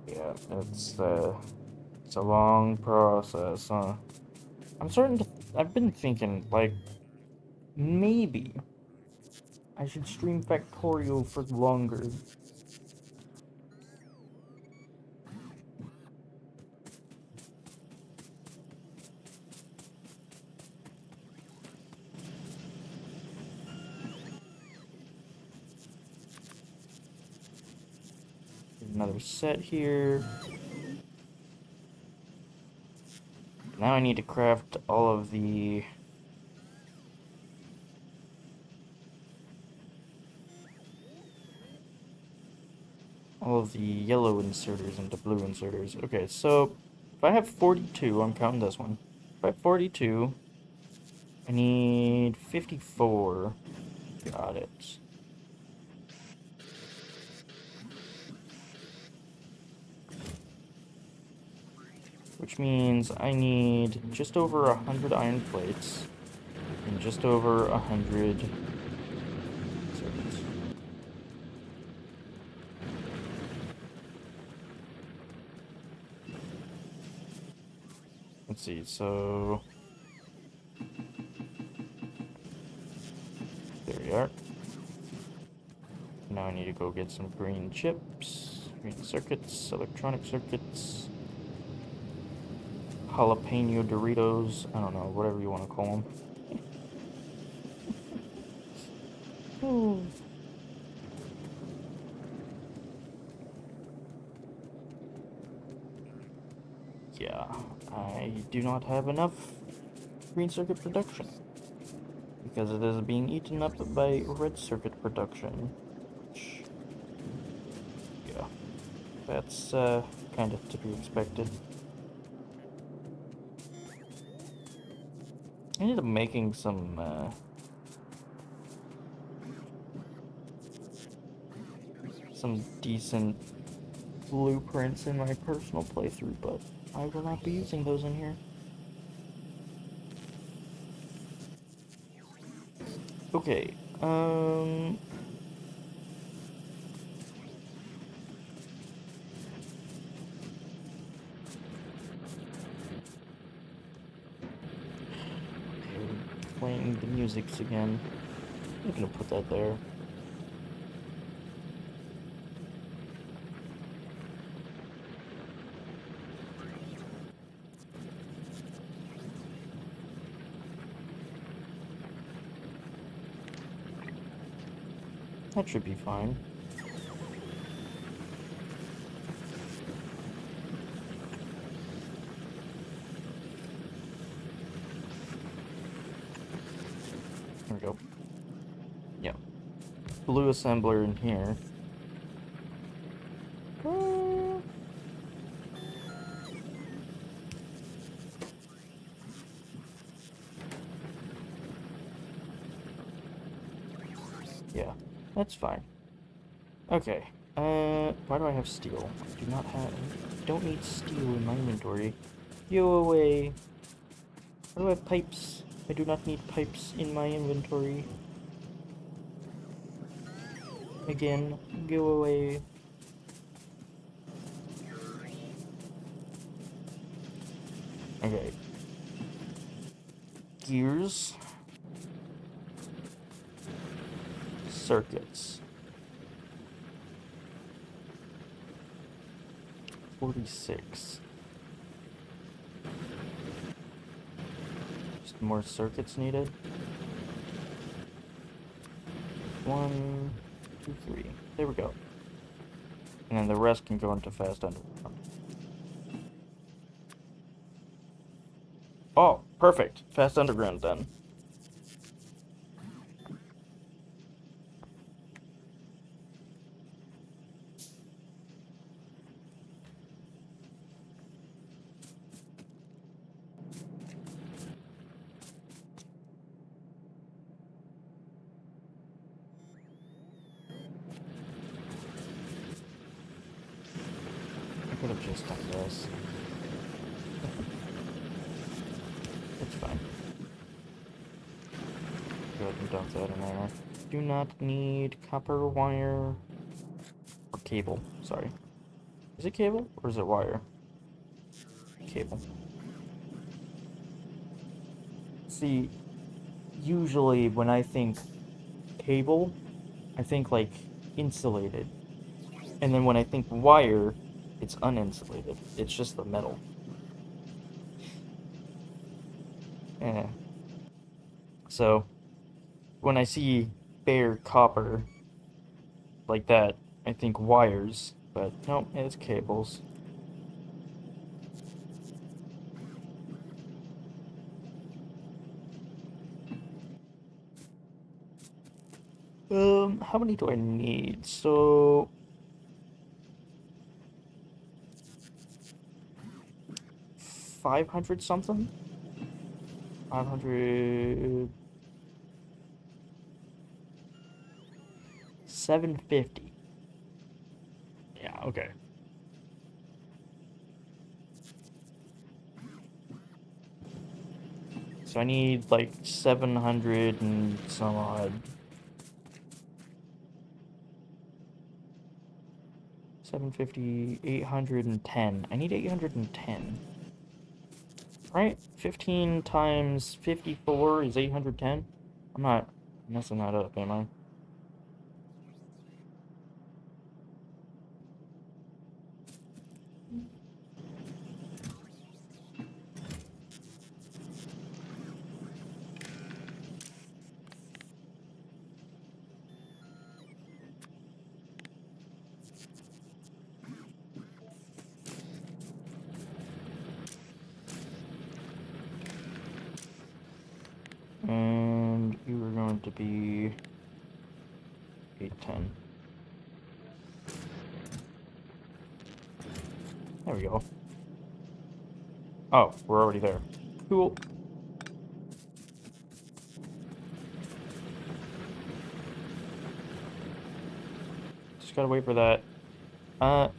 Yeah, it's a long process, huh? I'm starting to... I've been thinking, like, maybe I should stream Factorio for longer. Another set here. Now I need to craft all of the yellow inserters into blue inserters. Okay, so if I have 42, I'm counting this one. If I have 42, I need 54. Got it. Which means I need just over 100 iron plates and just over 100 circuits. Let's see, so there we are. Now I need to go get some green chips, green circuits, electronic circuits, jalapeno Doritos, I don't know, whatever you want to call them. Yeah, I do not have enough green circuit production because it is being eaten up by red circuit production. Which, yeah, that's kind of to be expected. I ended up making some decent blueprints in my personal playthrough, but I will not be using those in here. Okay, playing the musics again. I'm gonna put that there. That should be fine. There we go. Yeah. Blue assembler in here. Yeah, that's fine. Okay. Why do I have steel? I do not have. Don't need steel in my inventory. Go away. Why do I have pipes? I do not need pipes in my inventory. Again, go away. Okay. Gears. Circuits. 46. Just more circuits needed. 1, 2, 3. There we go. And then the rest can go into fast underground. Oh, perfect. Fast underground done. I could have just done this. It's fine. Go ahead and dump that in there. Do not need copper wire. Or cable, sorry. Is it cable or is it wire? Cable. See, usually when I think cable, I think like insulated. And then when I think wire, it's uninsulated. It's just the metal. Eh. So when I see bare copper like that, I think wires, but nope, it's cables. How many do I need? So 500 something? 500 750. Yeah, okay. So I need like 700 and some odd. 750, 810. I need 810. Right? 15 times 54 is 810? I'm not messing that up, am I? And you are going to be 810. There we go. Oh, we're already there. Cool. Just gotta wait for that. Oh.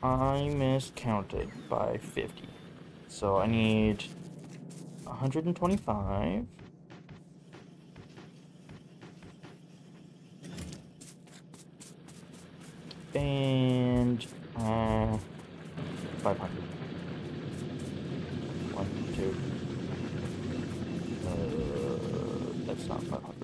I miscounted by 50. So I need 125. And 500. One, two. That's not 500.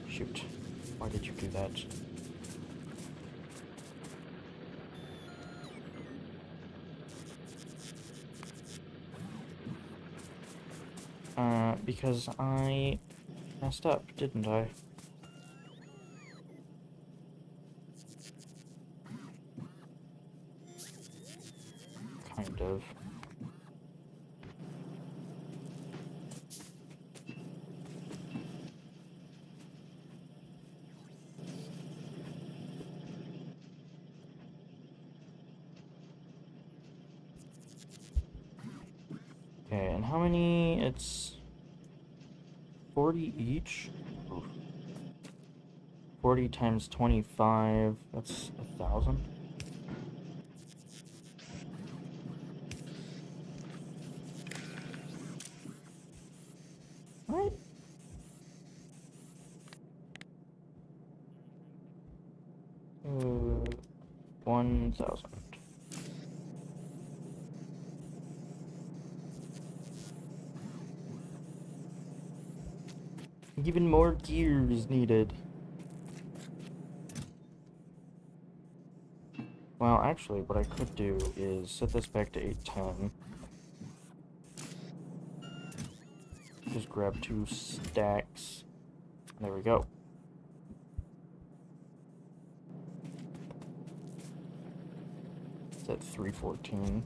Shoot. Why did you do that? Because I messed up, didn't I? Kind of. Okay, and how many? It's 40 each? Oof. 40 times 25, that's 1,000. What? 1,000. Even more gear is needed. Well, actually, what I could do is set this back to 810. Just grab 2 stacks. There we go. It's at 314.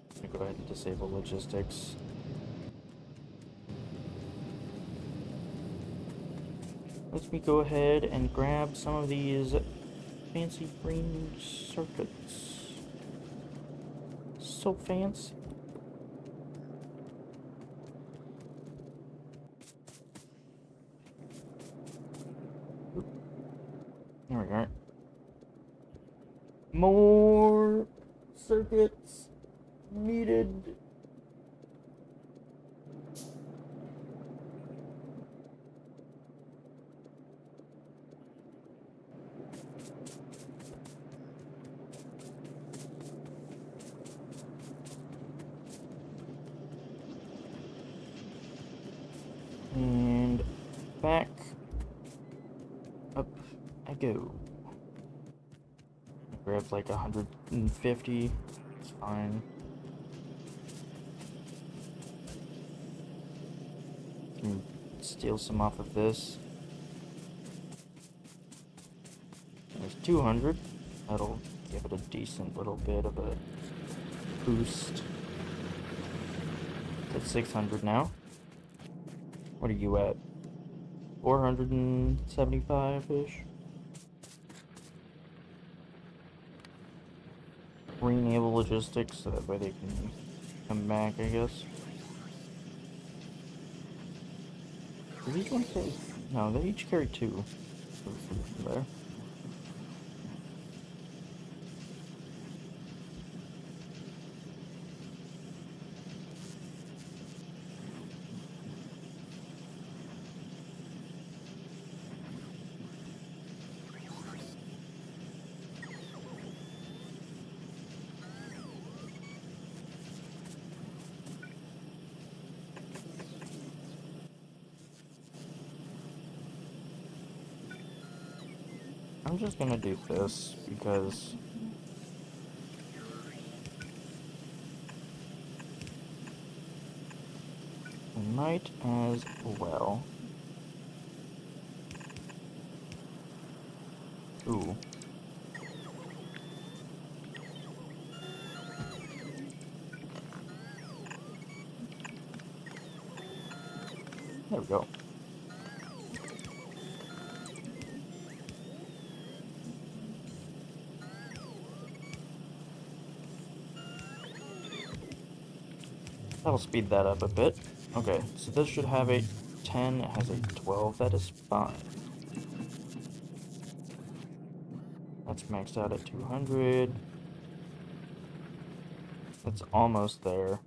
Let me go ahead and disable logistics. Let me go ahead and grab some of these fancy green circuits. So fancy. There we are. More circuits needed. And back up I go. Grab like 150. It's fine. Can steal some off of this. There's 200. That'll give it a decent little bit of a boost. It's at 600 now. What are you at? 475-ish? Re-enable logistics so that way they can come back, I guess. Does each one carry? No, they each carry 2. There. I'm just gonna do this because I might as well. Ooh. There we go. That'll speed that up a bit. Okay, so this should have a 10, it has a 12, that is fine. That's maxed out at 200. It's almost there.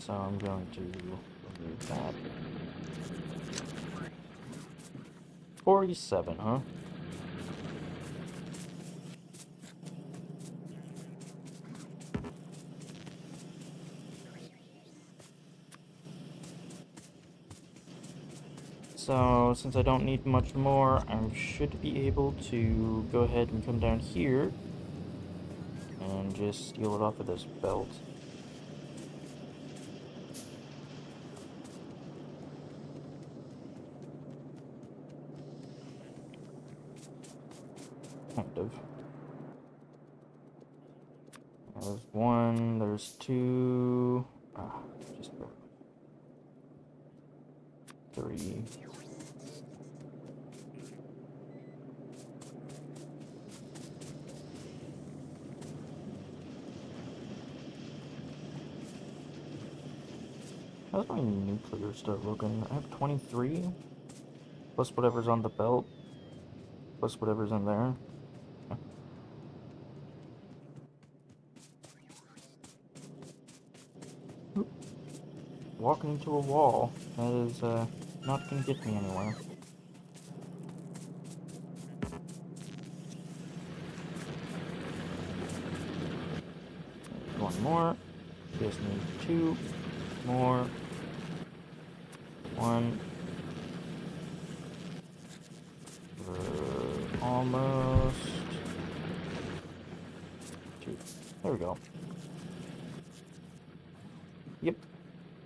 So I'm going to remove that. 47, huh? So, since I don't need much more, I should be able to go ahead and come down here and just steal it off of this belt. Kind of. There's 1, there's 2, just 3. How's my nuclear start looking? I have 23, plus whatever's on the belt, plus whatever's in there. Walking into a wall. That is not gonna get me anywhere. One more. Just need 2 more. 1. Almost. 2. There we go. Yep.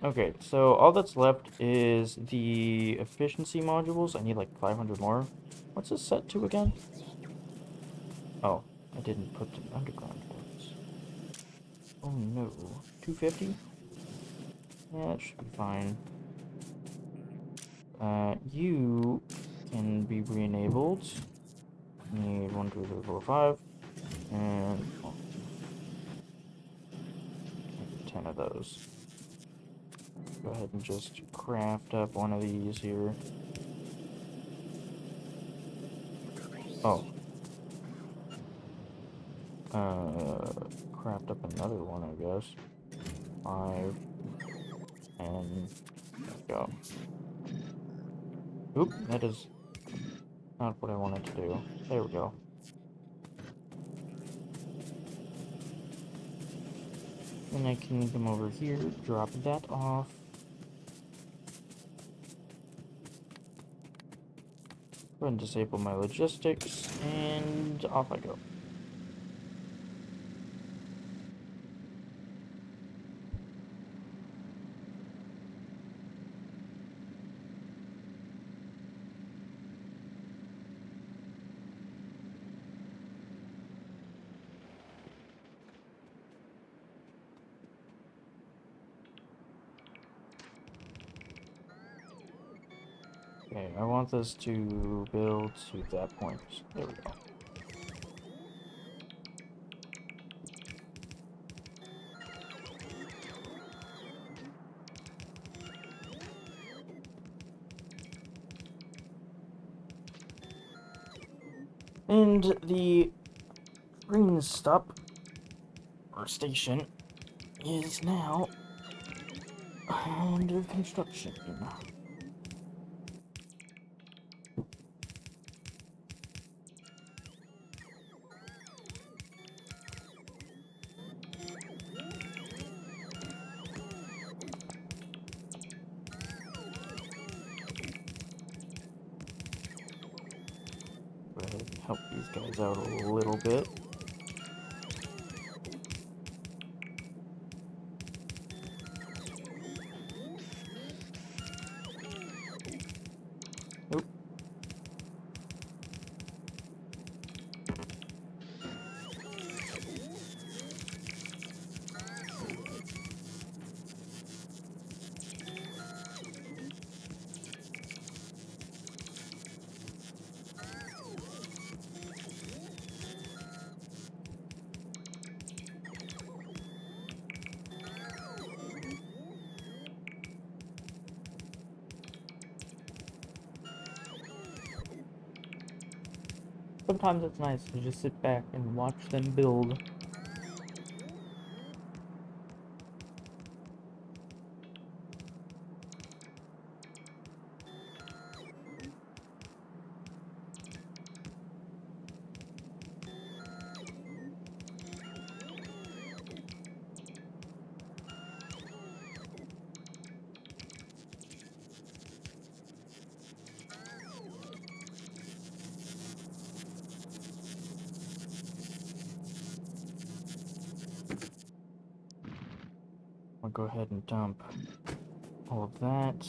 Okay, so all that's left is the efficiency modules. I need like 500 more. What's this set to again? Oh, I didn't put the underground ones. Oh no. 250? Yeah, that should be fine. You can be re-enabled. Need 1, 2, 3, 4, 5. And 10 of those. Go ahead and just craft up one of these here. Oh. Craft up another one, I guess. 5. And there we go. Oop, that is not what I wanted to do. There we go. Then I can come over here, drop that off. Go ahead and disable my logistics, and off I go. Okay, I want this to build to that point. There we go. And the green stop, or station, is now under construction. Go ahead and help these guys out a little bit. Oop. Sometimes it's nice to just sit back and watch them build. I'll go ahead and dump all of that.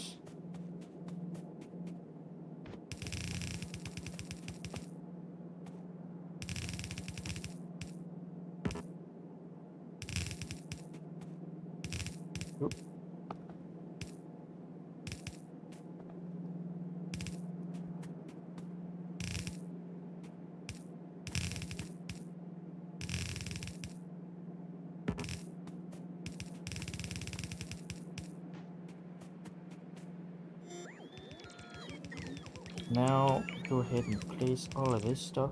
Oop. Now, go ahead and place all of this stuff.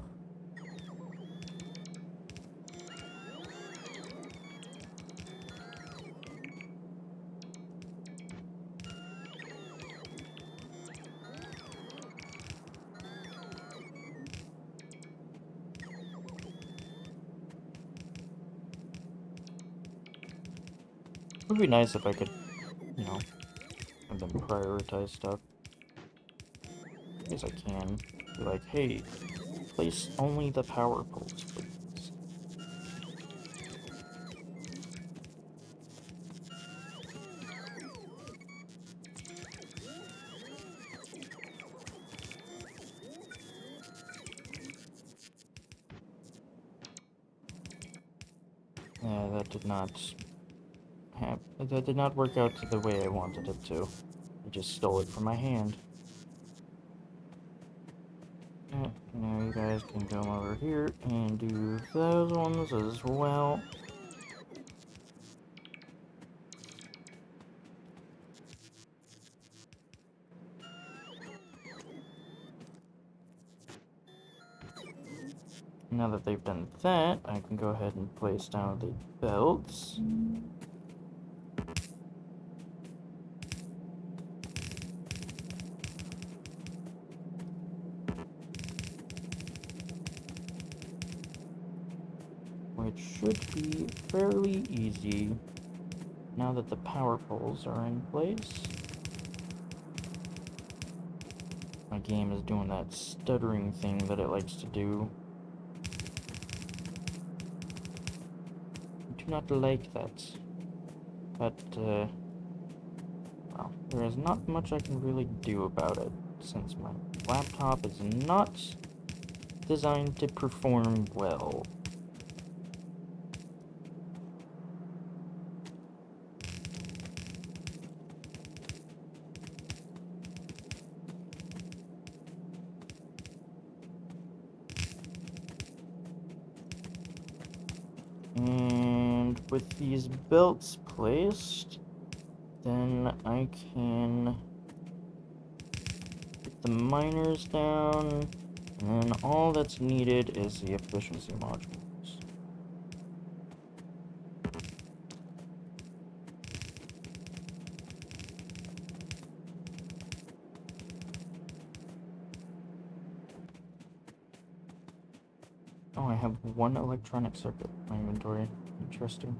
It would be nice if I could, you know, have them prioritize stuff. I guess I can. Be like, hey, place only the power poles, please. Yeah, that did not work out the way I wanted it to. I just stole it from my hand. Now you guys can come over here and do those ones as well. Now that they've done that, I can go ahead and place down the belts. Which should be fairly easy now that the power poles are in place. My game is doing that stuttering thing that it likes to do. I do not like that. But, well, there is not much I can really do about it, since my laptop is not designed to perform well. And with these belts placed, then I can get the miners down, and then all that's needed is the efficiency modules. Oh, I have one electronic circuit in my inventory. Interesting.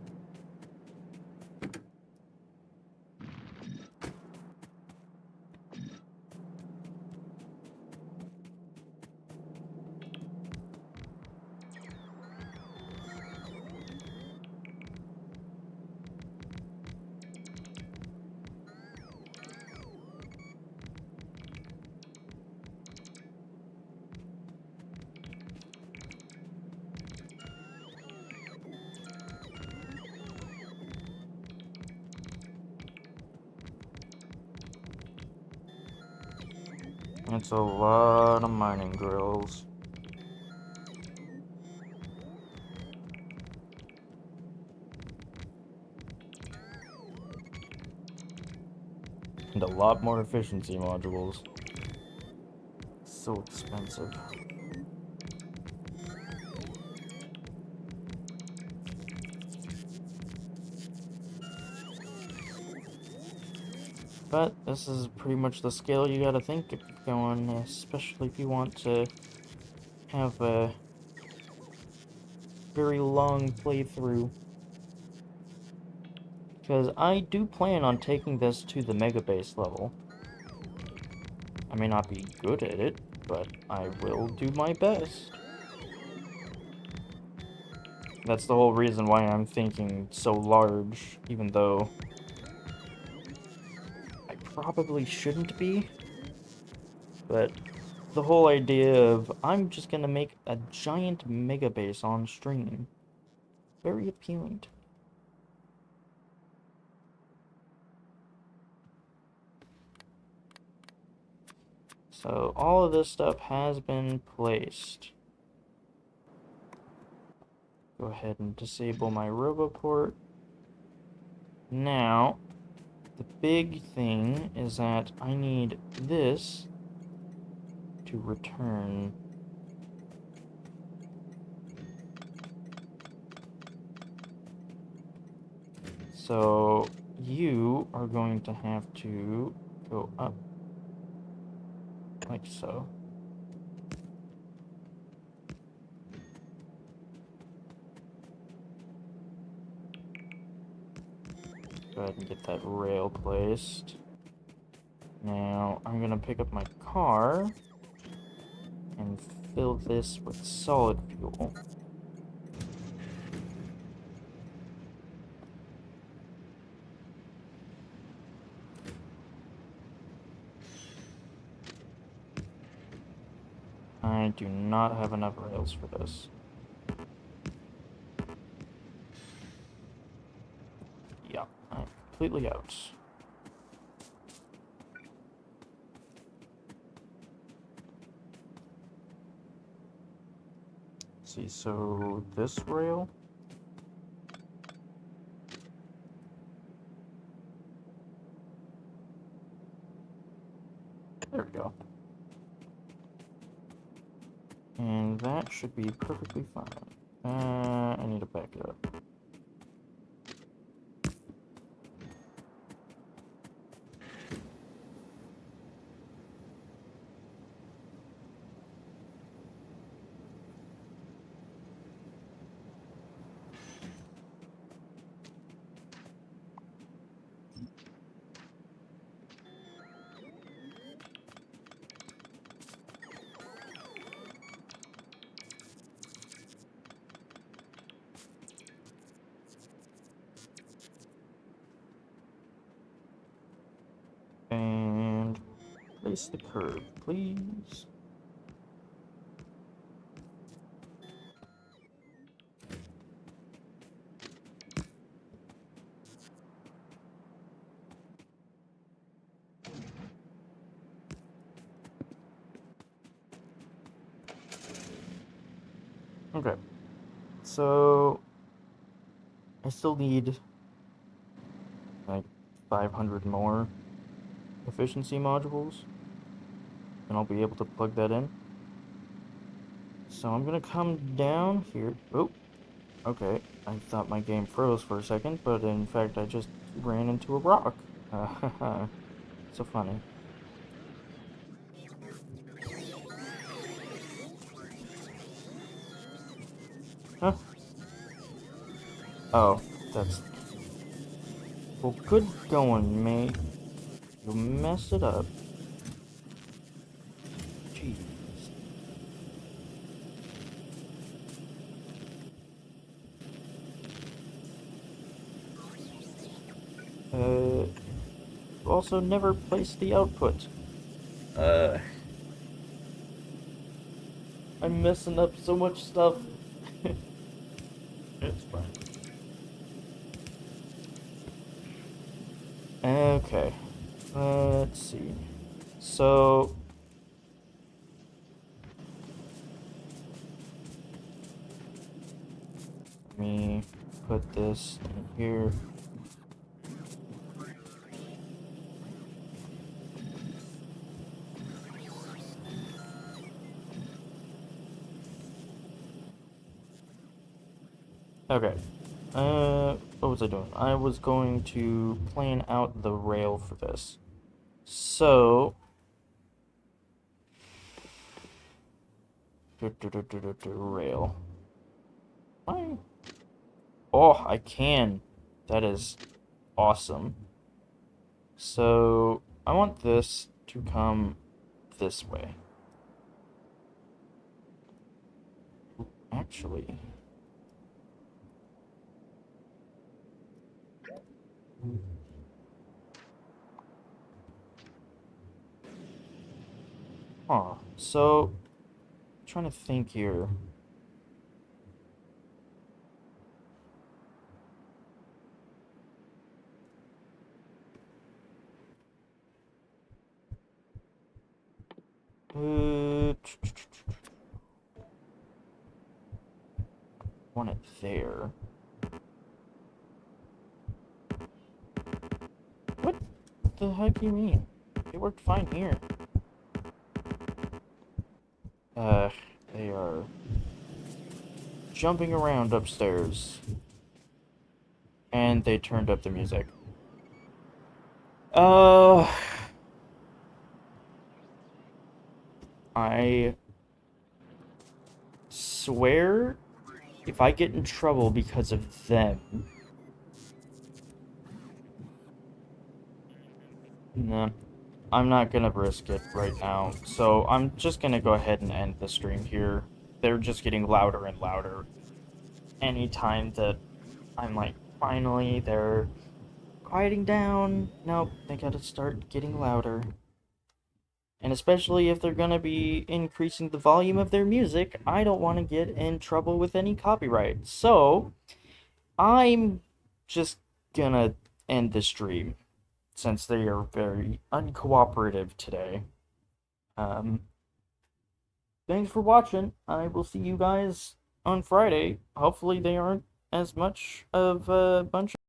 It's a lot of mining drills. And a lot more efficiency modules. So expensive. But this is pretty much the scale you gotta think of going, especially if you want to have a very long playthrough. Because I do plan on taking this to the Mega Base level. I may not be good at it, but I will do my best. That's the whole reason why I'm thinking so large, even though I probably shouldn't be. But the whole idea of I'm just gonna make a giant Mega Base on stream, very appealing to me. So all of this stuff has been placed. Go ahead and disable my RoboPort. Now, the big thing is that I need this to return. So you are going to have to go up like so. Go ahead and get that rail placed. Now I'm gonna pick up my car and fill this with solid fuel. I do not have enough rails for this. Yeah, I'm completely out. Let's see, so this rail? There we go. And that should be perfectly fine. I need to back it up. And place the curb, please. Okay, so I still need like 500 more efficiency modules, and I'll be able to plug that in. So I'm gonna come down here. Oh, okay. I thought my game froze for a second, but in fact I just ran into a rock. So funny. Huh? Oh, that's... Well, good going, mate. You messed it up. Jeez. Uh, also never place the output. Uh, I'm messing up so much stuff. It's fine. Okay. Let's see. So... Let me put this in here. Okay. What was I doing? I was going to plan out the rail for this. So... Rail. Why? Oh, I can. That is awesome. So, I want this to come this way. Actually... Huh. So, I'm trying to think here. Uh, want it there. What the heck do you mean? It worked fine here. Uh, they are jumping around upstairs. And they turned up the music. Uh, I swear if I get in trouble because of them... Nah, I'm not gonna risk it right now. So I'm just gonna go ahead and end the stream here. They're just getting louder and louder. Anytime that I'm like, finally, they're quieting down. Nope, they gotta start getting louder. And especially if they're gonna be increasing the volume of their music, I don't want to get in trouble with any copyright. So, I'm just gonna end the stream, since they are very uncooperative today. Um, Thanks for watching. I will see you guys on Friday. Hopefully they aren't as much of a bunch of